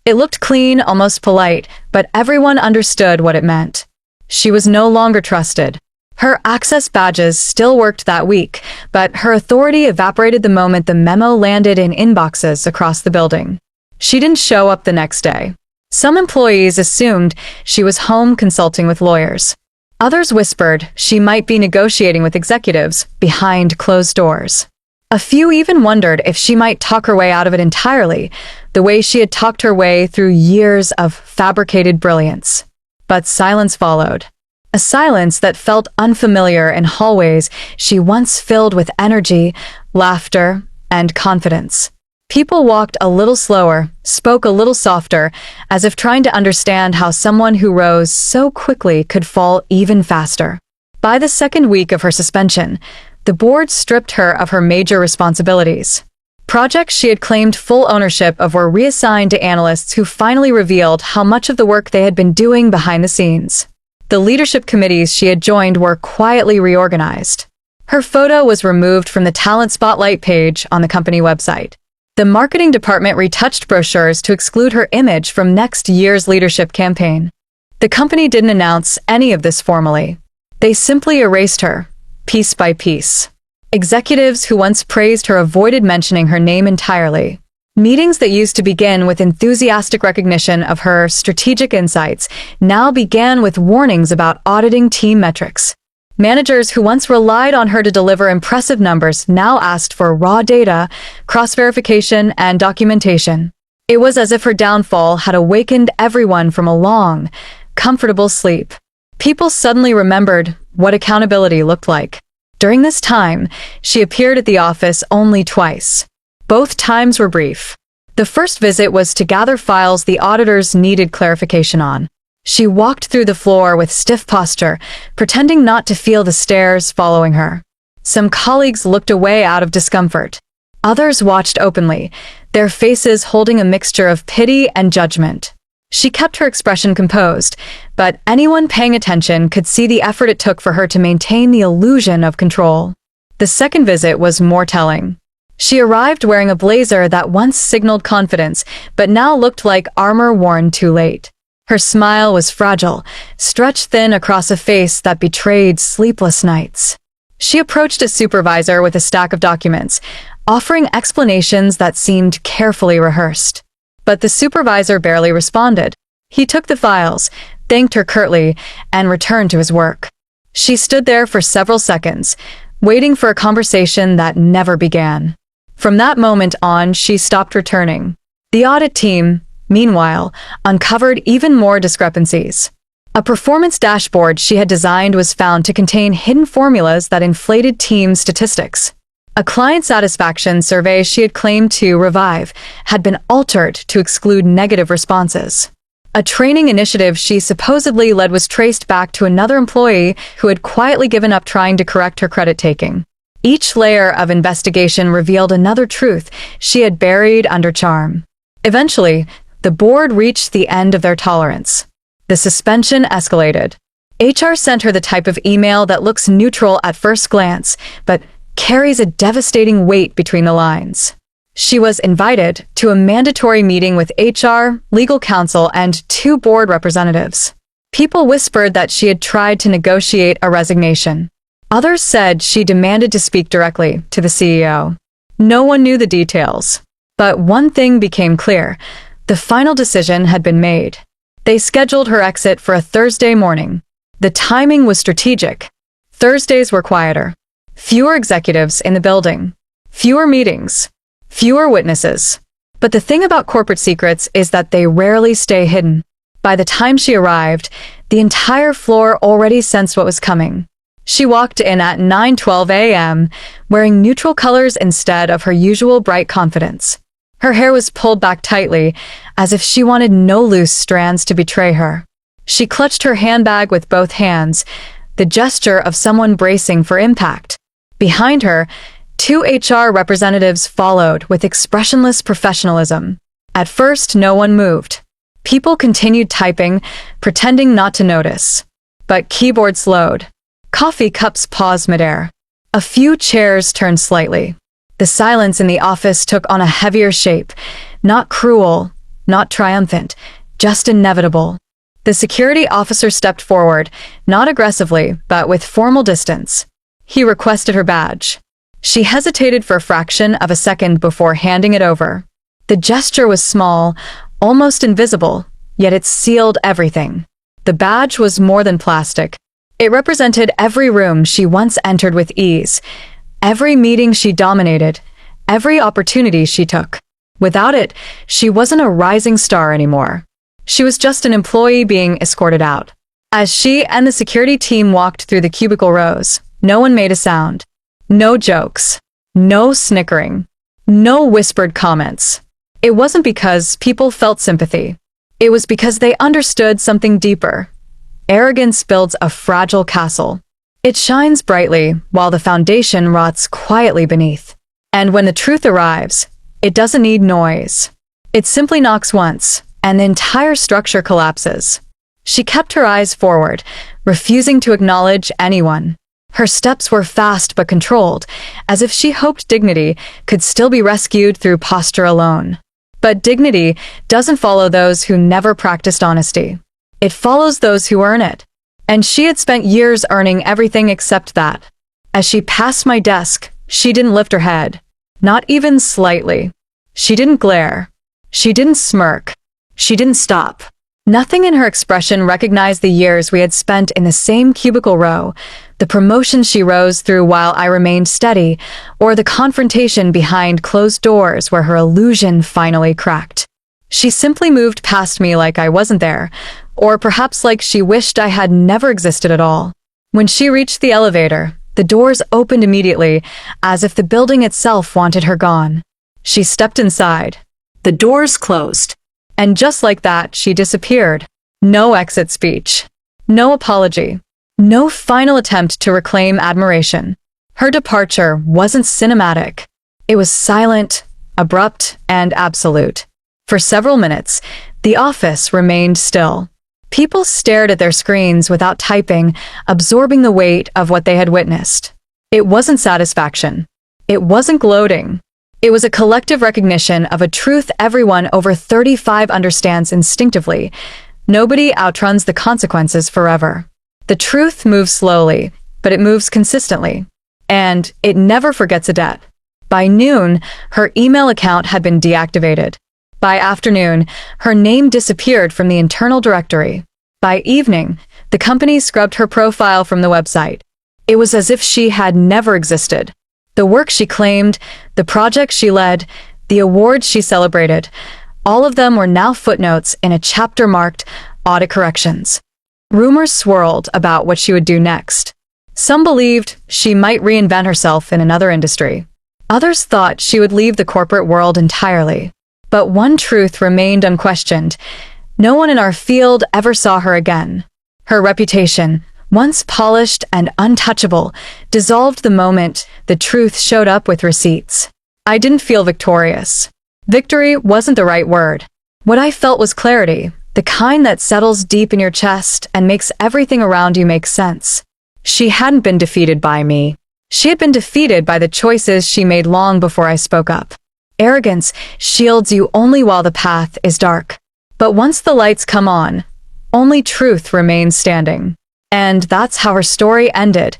It looked clean, almost polite, but everyone understood what it meant. She was no longer trusted. Her access badges still worked that week, but her authority evaporated the moment the memo landed in inboxes across the building. She didn't show up the next day. Some employees assumed she was home consulting with lawyers. Others whispered she might be negotiating with executives behind closed doors. A few even wondered if she might talk her way out of it entirely, the way she had talked her way through years of fabricated brilliance. But silence followed. A silence that felt unfamiliar in hallways she once filled with energy, laughter, and confidence. People walked a little slower, spoke a little softer, as if trying to understand how someone who rose so quickly could fall even faster. By the second week of her suspension, the board stripped her of her major responsibilities. Projects she had claimed full ownership of were reassigned to analysts who finally revealed how much of the work they had been doing behind the scenes. The leadership committees she had joined were quietly reorganized. Her photo was removed from the Talent Spotlight page on the company website. The marketing department retouched brochures to exclude her image from next year's leadership campaign. The company didn't announce any of this formally. They simply erased her, piece by piece. Executives who once praised her avoided mentioning her name entirely. Meetings that used to begin with enthusiastic recognition of her strategic insights now began with warnings about auditing team metrics. Managers who once relied on her to deliver impressive numbers now asked for raw data, cross-verification, and documentation. It was as if her downfall had awakened everyone from a long, comfortable sleep. People suddenly remembered what accountability looked like. During this time, she appeared at the office only twice. Both times were brief. The first visit was to gather files the auditors needed clarification on. She walked through the floor with stiff posture, pretending not to feel the stares following her. Some colleagues looked away out of discomfort. Others watched openly, their faces holding a mixture of pity and judgment. She kept her expression composed, but anyone paying attention could see the effort it took for her to maintain the illusion of control. The second visit was more telling. She arrived wearing a blazer that once signaled confidence, but now looked like armor worn too late. Her smile was fragile, stretched thin across a face that betrayed sleepless nights. She approached a supervisor with a stack of documents, offering explanations that seemed carefully rehearsed. But the supervisor barely responded. He took the files, thanked her curtly, and returned to his work. She stood there for several seconds, waiting for a conversation that never began. From that moment on, she stopped returning. The audit team, meanwhile, uncovered even more discrepancies. A performance dashboard she had designed was found to contain hidden formulas that inflated team statistics. A client satisfaction survey she had claimed to revive had been altered to exclude negative responses. A training initiative she supposedly led was traced back to another employee who had quietly given up trying to correct her credit taking. Each layer of investigation revealed another truth she had buried under charm. Eventually, the board reached the end of their tolerance. The suspension escalated. HR sent her the type of email that looks neutral at first glance, but carries a devastating weight between the lines. She was invited to a mandatory meeting with HR, legal counsel, and 2 board representatives. People whispered that she had tried to negotiate a resignation. Others said she demanded to speak directly to the CEO. No one knew the details. But one thing became clear. The final decision had been made. They scheduled her exit for a Thursday morning. The timing was strategic. Thursdays were quieter. Fewer executives in the building. Fewer meetings. Fewer witnesses. But the thing about corporate secrets is that they rarely stay hidden. By the time she arrived, the entire floor already sensed what was coming. She walked in at 9:12 a.m., wearing neutral colors instead of her usual bright confidence. Her hair was pulled back tightly, as if she wanted no loose strands to betray her. She clutched her handbag with both hands, the gesture of someone bracing for impact. Behind her, 2 HR representatives followed with expressionless professionalism. At first, no one moved. People continued typing, pretending not to notice. But keyboards slowed. Coffee cups paused midair. A few chairs turned slightly. The silence in the office took on a heavier shape, not cruel, not triumphant, just inevitable. The security officer stepped forward, not aggressively, but with formal distance. He requested her badge. She hesitated for a fraction of a second before handing it over. The gesture was small, almost invisible, yet it sealed everything. The badge was more than plastic. It represented every room she once entered with ease, every meeting she dominated, every opportunity she took. Without it, she wasn't a rising star anymore. She was just an employee being escorted out. As she and the security team walked through the cubicle rows, no one made a sound. No jokes. No snickering. No whispered comments. It wasn't because people felt sympathy. It was because they understood something deeper. Arrogance builds a fragile castle. It shines brightly while the foundation rots quietly beneath. And when the truth arrives, it doesn't need noise. It simply knocks once, and the entire structure collapses. She kept her eyes forward, refusing to acknowledge anyone. Her steps were fast but controlled, as if she hoped dignity could still be rescued through posture alone. But dignity doesn't follow those who never practiced honesty. It follows those who earn it. And she had spent years earning everything except that. As she passed my desk, she didn't lift her head. Not even slightly. She didn't glare. She didn't smirk. She didn't stop. Nothing in her expression recognized the years we had spent in the same cubicle row, the promotion she rose through while I remained steady, or the confrontation behind closed doors where her illusion finally cracked. She simply moved past me like I wasn't there, or perhaps like she wished I had never existed at all. When she reached the elevator, the doors opened immediately, as if the building itself wanted her gone. She stepped inside. The doors closed. And just like that, she disappeared. No exit speech. No apology. No final attempt to reclaim admiration. Her departure wasn't cinematic. It was silent, abrupt, and absolute. For several minutes, the office remained still. People stared at their screens without typing, absorbing the weight of what they had witnessed. It wasn't satisfaction. It wasn't gloating. It was a collective recognition of a truth everyone over 35 understands instinctively. Nobody outruns the consequences forever. The truth moves slowly, but it moves consistently. And it never forgets a debt. By noon, her email account had been deactivated. By afternoon, her name disappeared from the internal directory. By evening, the company scrubbed her profile from the website. It was as if she had never existed. The work she claimed, the projects she led, the awards she celebrated, all of them were now footnotes in a chapter marked audit corrections. Rumors swirled about what she would do next. Some believed she might reinvent herself in another industry. Others thought she would leave the corporate world entirely. But one truth remained unquestioned. No one in our field ever saw her again. Her reputation, once polished and untouchable, dissolved the moment the truth showed up with receipts. I didn't feel victorious. Victory wasn't the right word. What I felt was clarity, the kind that settles deep in your chest and makes everything around you make sense. She hadn't been defeated by me. She had been defeated by the choices she made long before I spoke up. Arrogance shields you only while the path is dark. But once the lights come on, only truth remains standing. And that's how her story ended,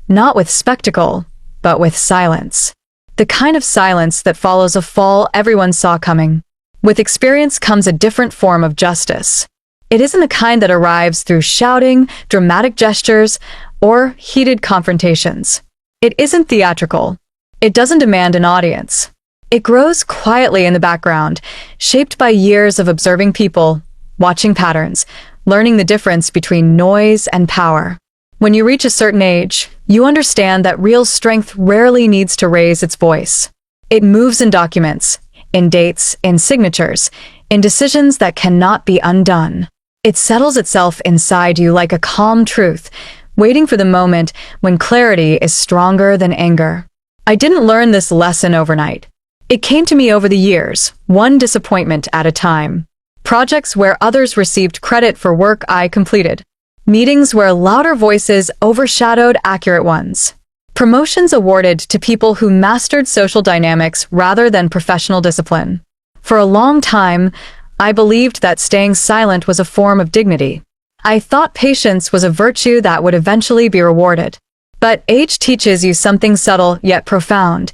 not with spectacle, but with silence. The kind of silence that follows a fall everyone saw coming. With experience comes a different form of justice. It isn't the kind that arrives through shouting, dramatic gestures, or heated confrontations. It isn't theatrical. It doesn't demand an audience. It grows quietly in the background, shaped by years of observing people, watching patterns, learning the difference between noise and power. When you reach a certain age, you understand that real strength rarely needs to raise its voice. It moves in documents, in dates, in signatures, in decisions that cannot be undone. It settles itself inside you like a calm truth, waiting for the moment when clarity is stronger than anger. I didn't learn this lesson overnight. It came to me over the years, one disappointment at a time. Projects where others received credit for work I completed. Meetings where louder voices overshadowed accurate ones. Promotions awarded to people who mastered social dynamics rather than professional discipline. For a long time, I believed that staying silent was a form of dignity. I thought patience was a virtue that would eventually be rewarded. But age teaches you something subtle yet profound.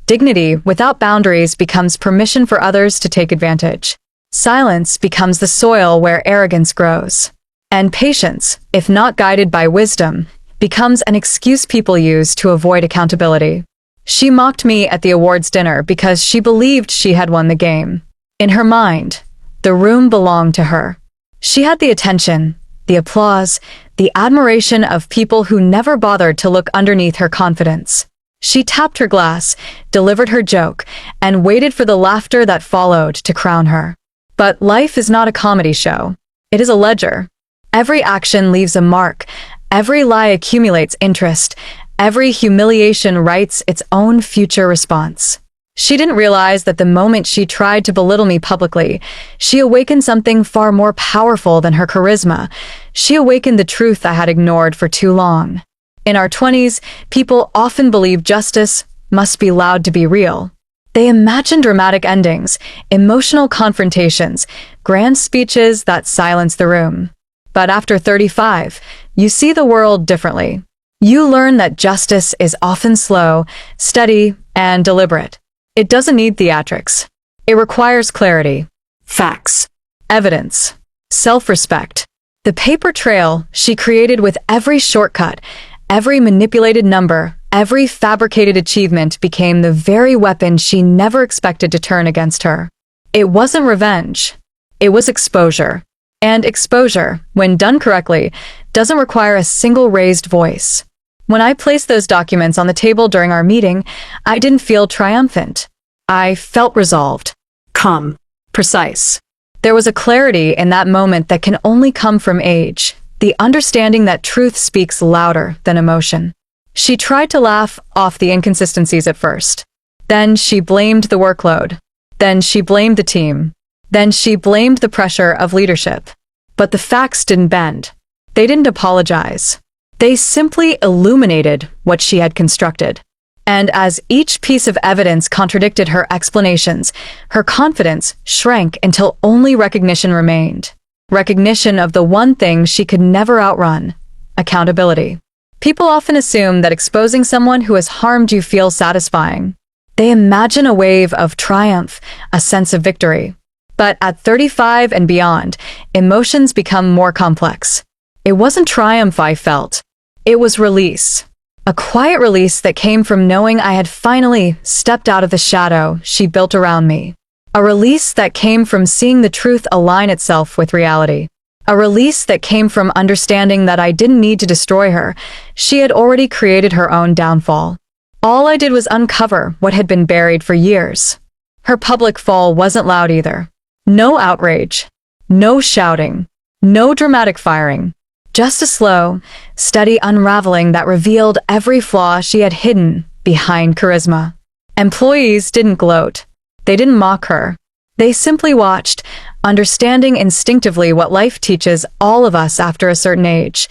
Dignity without boundaries becomes permission for others to take advantage. Silence becomes the soil where arrogance grows. And patience, if not guided by wisdom, becomes an excuse people use to avoid accountability. She mocked me at the awards dinner because she believed she had won the game. In her mind, the room belonged to her. She had the attention, the applause, the admiration of people who never bothered to look underneath her confidence. She tapped her glass, delivered her joke, and waited for the laughter that followed to crown her. But life is not a comedy show. It is a ledger. Every action leaves a mark. Every lie accumulates interest. Every humiliation writes its own future response. She didn't realize that the moment she tried to belittle me publicly, she awakened something far more powerful than her charisma. She awakened the truth I had ignored for too long. In our 20s, people often believe justice must be loud to be real. They imagine dramatic endings, emotional confrontations, grand speeches that silence the room. But after 35, you see the world differently. You learn that justice is often slow, steady, and deliberate. It doesn't need theatrics. It requires clarity, facts, evidence, self-respect. The paper trail she created with every shortcut, every manipulated number, every fabricated achievement became the very weapon she never expected to turn against her. It wasn't revenge. It was exposure. And exposure, when done correctly, doesn't require a single raised voice. When I placed those documents on the table during our meeting, I didn't feel triumphant. I felt resolved, calm, precise. There was a clarity in that moment that can only come from age, the understanding that truth speaks louder than emotion. She tried to laugh off the inconsistencies at first. Then she blamed the workload. Then she blamed the team. Then she blamed the pressure of leadership. But the facts didn't bend. They didn't apologize. They simply illuminated what she had constructed. And as each piece of evidence contradicted her explanations, her confidence shrank until only recognition remained. Recognition of the one thing she could never outrun: accountability. People often assume that exposing someone who has harmed you feels satisfying. They imagine a wave of triumph, a sense of victory. But at 35 and beyond, emotions become more complex. It wasn't triumph I felt. It was release. A quiet release that came from knowing I had finally stepped out of the shadow she built around me. A release that came from seeing the truth align itself with reality. A release that came from understanding that I didn't need to destroy her. She had already created her own downfall. All I did was uncover what had been buried for years. Her public fall wasn't loud either. No outrage. No shouting. No dramatic firing. Just a slow, steady unraveling that revealed every flaw she had hidden behind charisma. Employees didn't gloat. They didn't mock her. They simply watched, understanding instinctively what life teaches all of us after a certain age.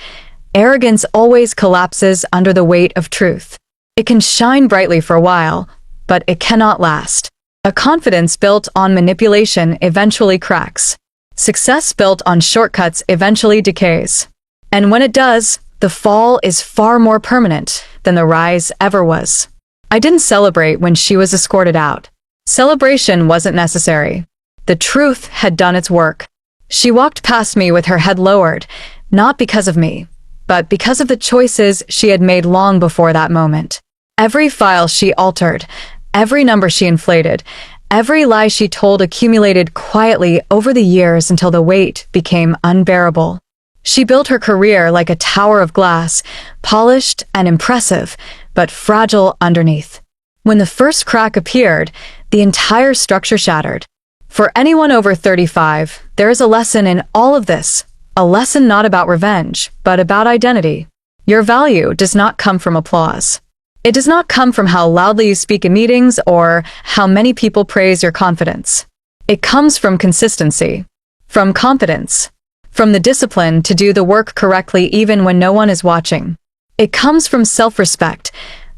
Arrogance always collapses under the weight of truth. It can shine brightly for a while, but it cannot last. A confidence built on manipulation eventually cracks. Success built on shortcuts eventually decays. And when it does, the fall is far more permanent than the rise ever was. I didn't celebrate when she was escorted out. Celebration wasn't necessary. The truth had done its work. She walked past me with her head lowered, not because of me, but because of the choices she had made long before that moment. Every file she altered, every number she inflated, every lie she told accumulated quietly over the years until the weight became unbearable. She built her career like a tower of glass, polished and impressive, but fragile underneath. When the first crack appeared, the entire structure shattered. For anyone over 35, there is a lesson in all of this, a lesson not about revenge, but about identity. Your value does not come from applause. It does not come from how loudly you speak in meetings or how many people praise your confidence. It comes from consistency, from competence, from the discipline to do the work correctly even when no one is watching. It comes from self-respect,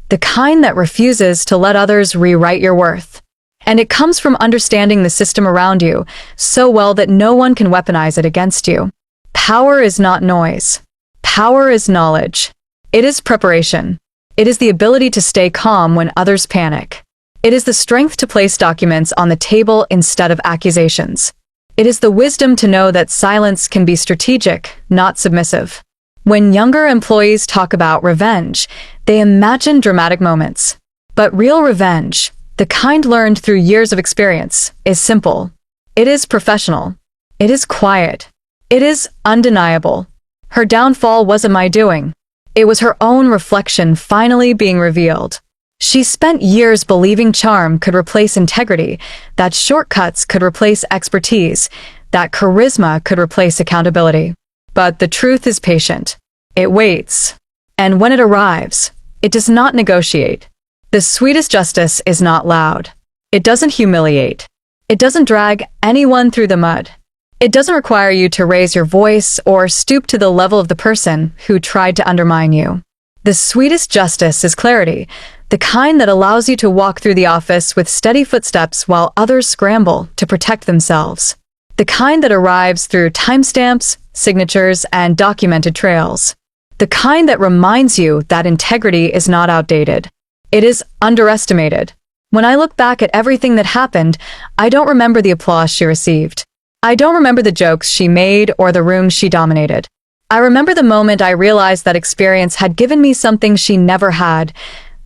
the kind that refuses to let others rewrite your worth. And it comes from understanding the system around you so well that no one can weaponize it against you. Power is not noise. Power is knowledge. It is preparation. It is the ability to stay calm when others panic. It is the strength to place documents on the table instead of accusations. It is the wisdom to know that silence can be strategic, not submissive. When younger employees talk about revenge, they imagine dramatic moments. But real revenge, the kind learned through years of experience, is simple. It is professional. It is quiet. It is undeniable. Her downfall wasn't my doing. It was her own reflection finally being revealed. She spent years believing charm could replace integrity, that shortcuts could replace expertise, that charisma could replace accountability. But the truth is patient. It waits. And when it arrives, it does not negotiate. The sweetest justice is not loud. It doesn't humiliate. It doesn't drag anyone through the mud. It doesn't require you to raise your voice or stoop to the level of the person who tried to undermine you. The sweetest justice is clarity, the kind that allows you to walk through the office with steady footsteps while others scramble to protect themselves. The kind that arrives through timestamps, signatures, and documented trails. The kind that reminds you that integrity is not outdated. It is underestimated. When I look back at everything that happened, I don't remember the applause she received. I don't remember the jokes she made or the rooms she dominated. I remember the moment I realized that experience had given me something she never had,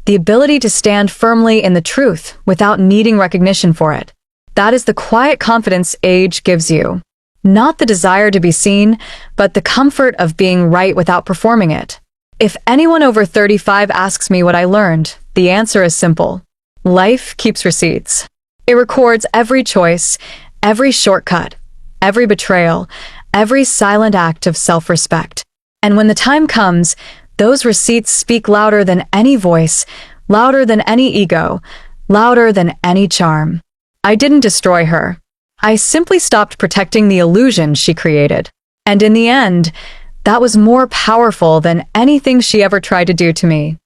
the ability to stand firmly in the truth without needing recognition for it. That is the quiet confidence age gives you. Not the desire to be seen, but the comfort of being right without performing it. If anyone over 35 asks me what I learned, the answer is simple. Life keeps receipts. It records every choice, every shortcut, every betrayal, every silent act of self-respect. And when the time comes, those receipts speak louder than any voice, louder than any ego, louder than any charm. I didn't destroy her. I simply stopped protecting the illusion she created. And in the end, that was more powerful than anything she ever tried to do to me.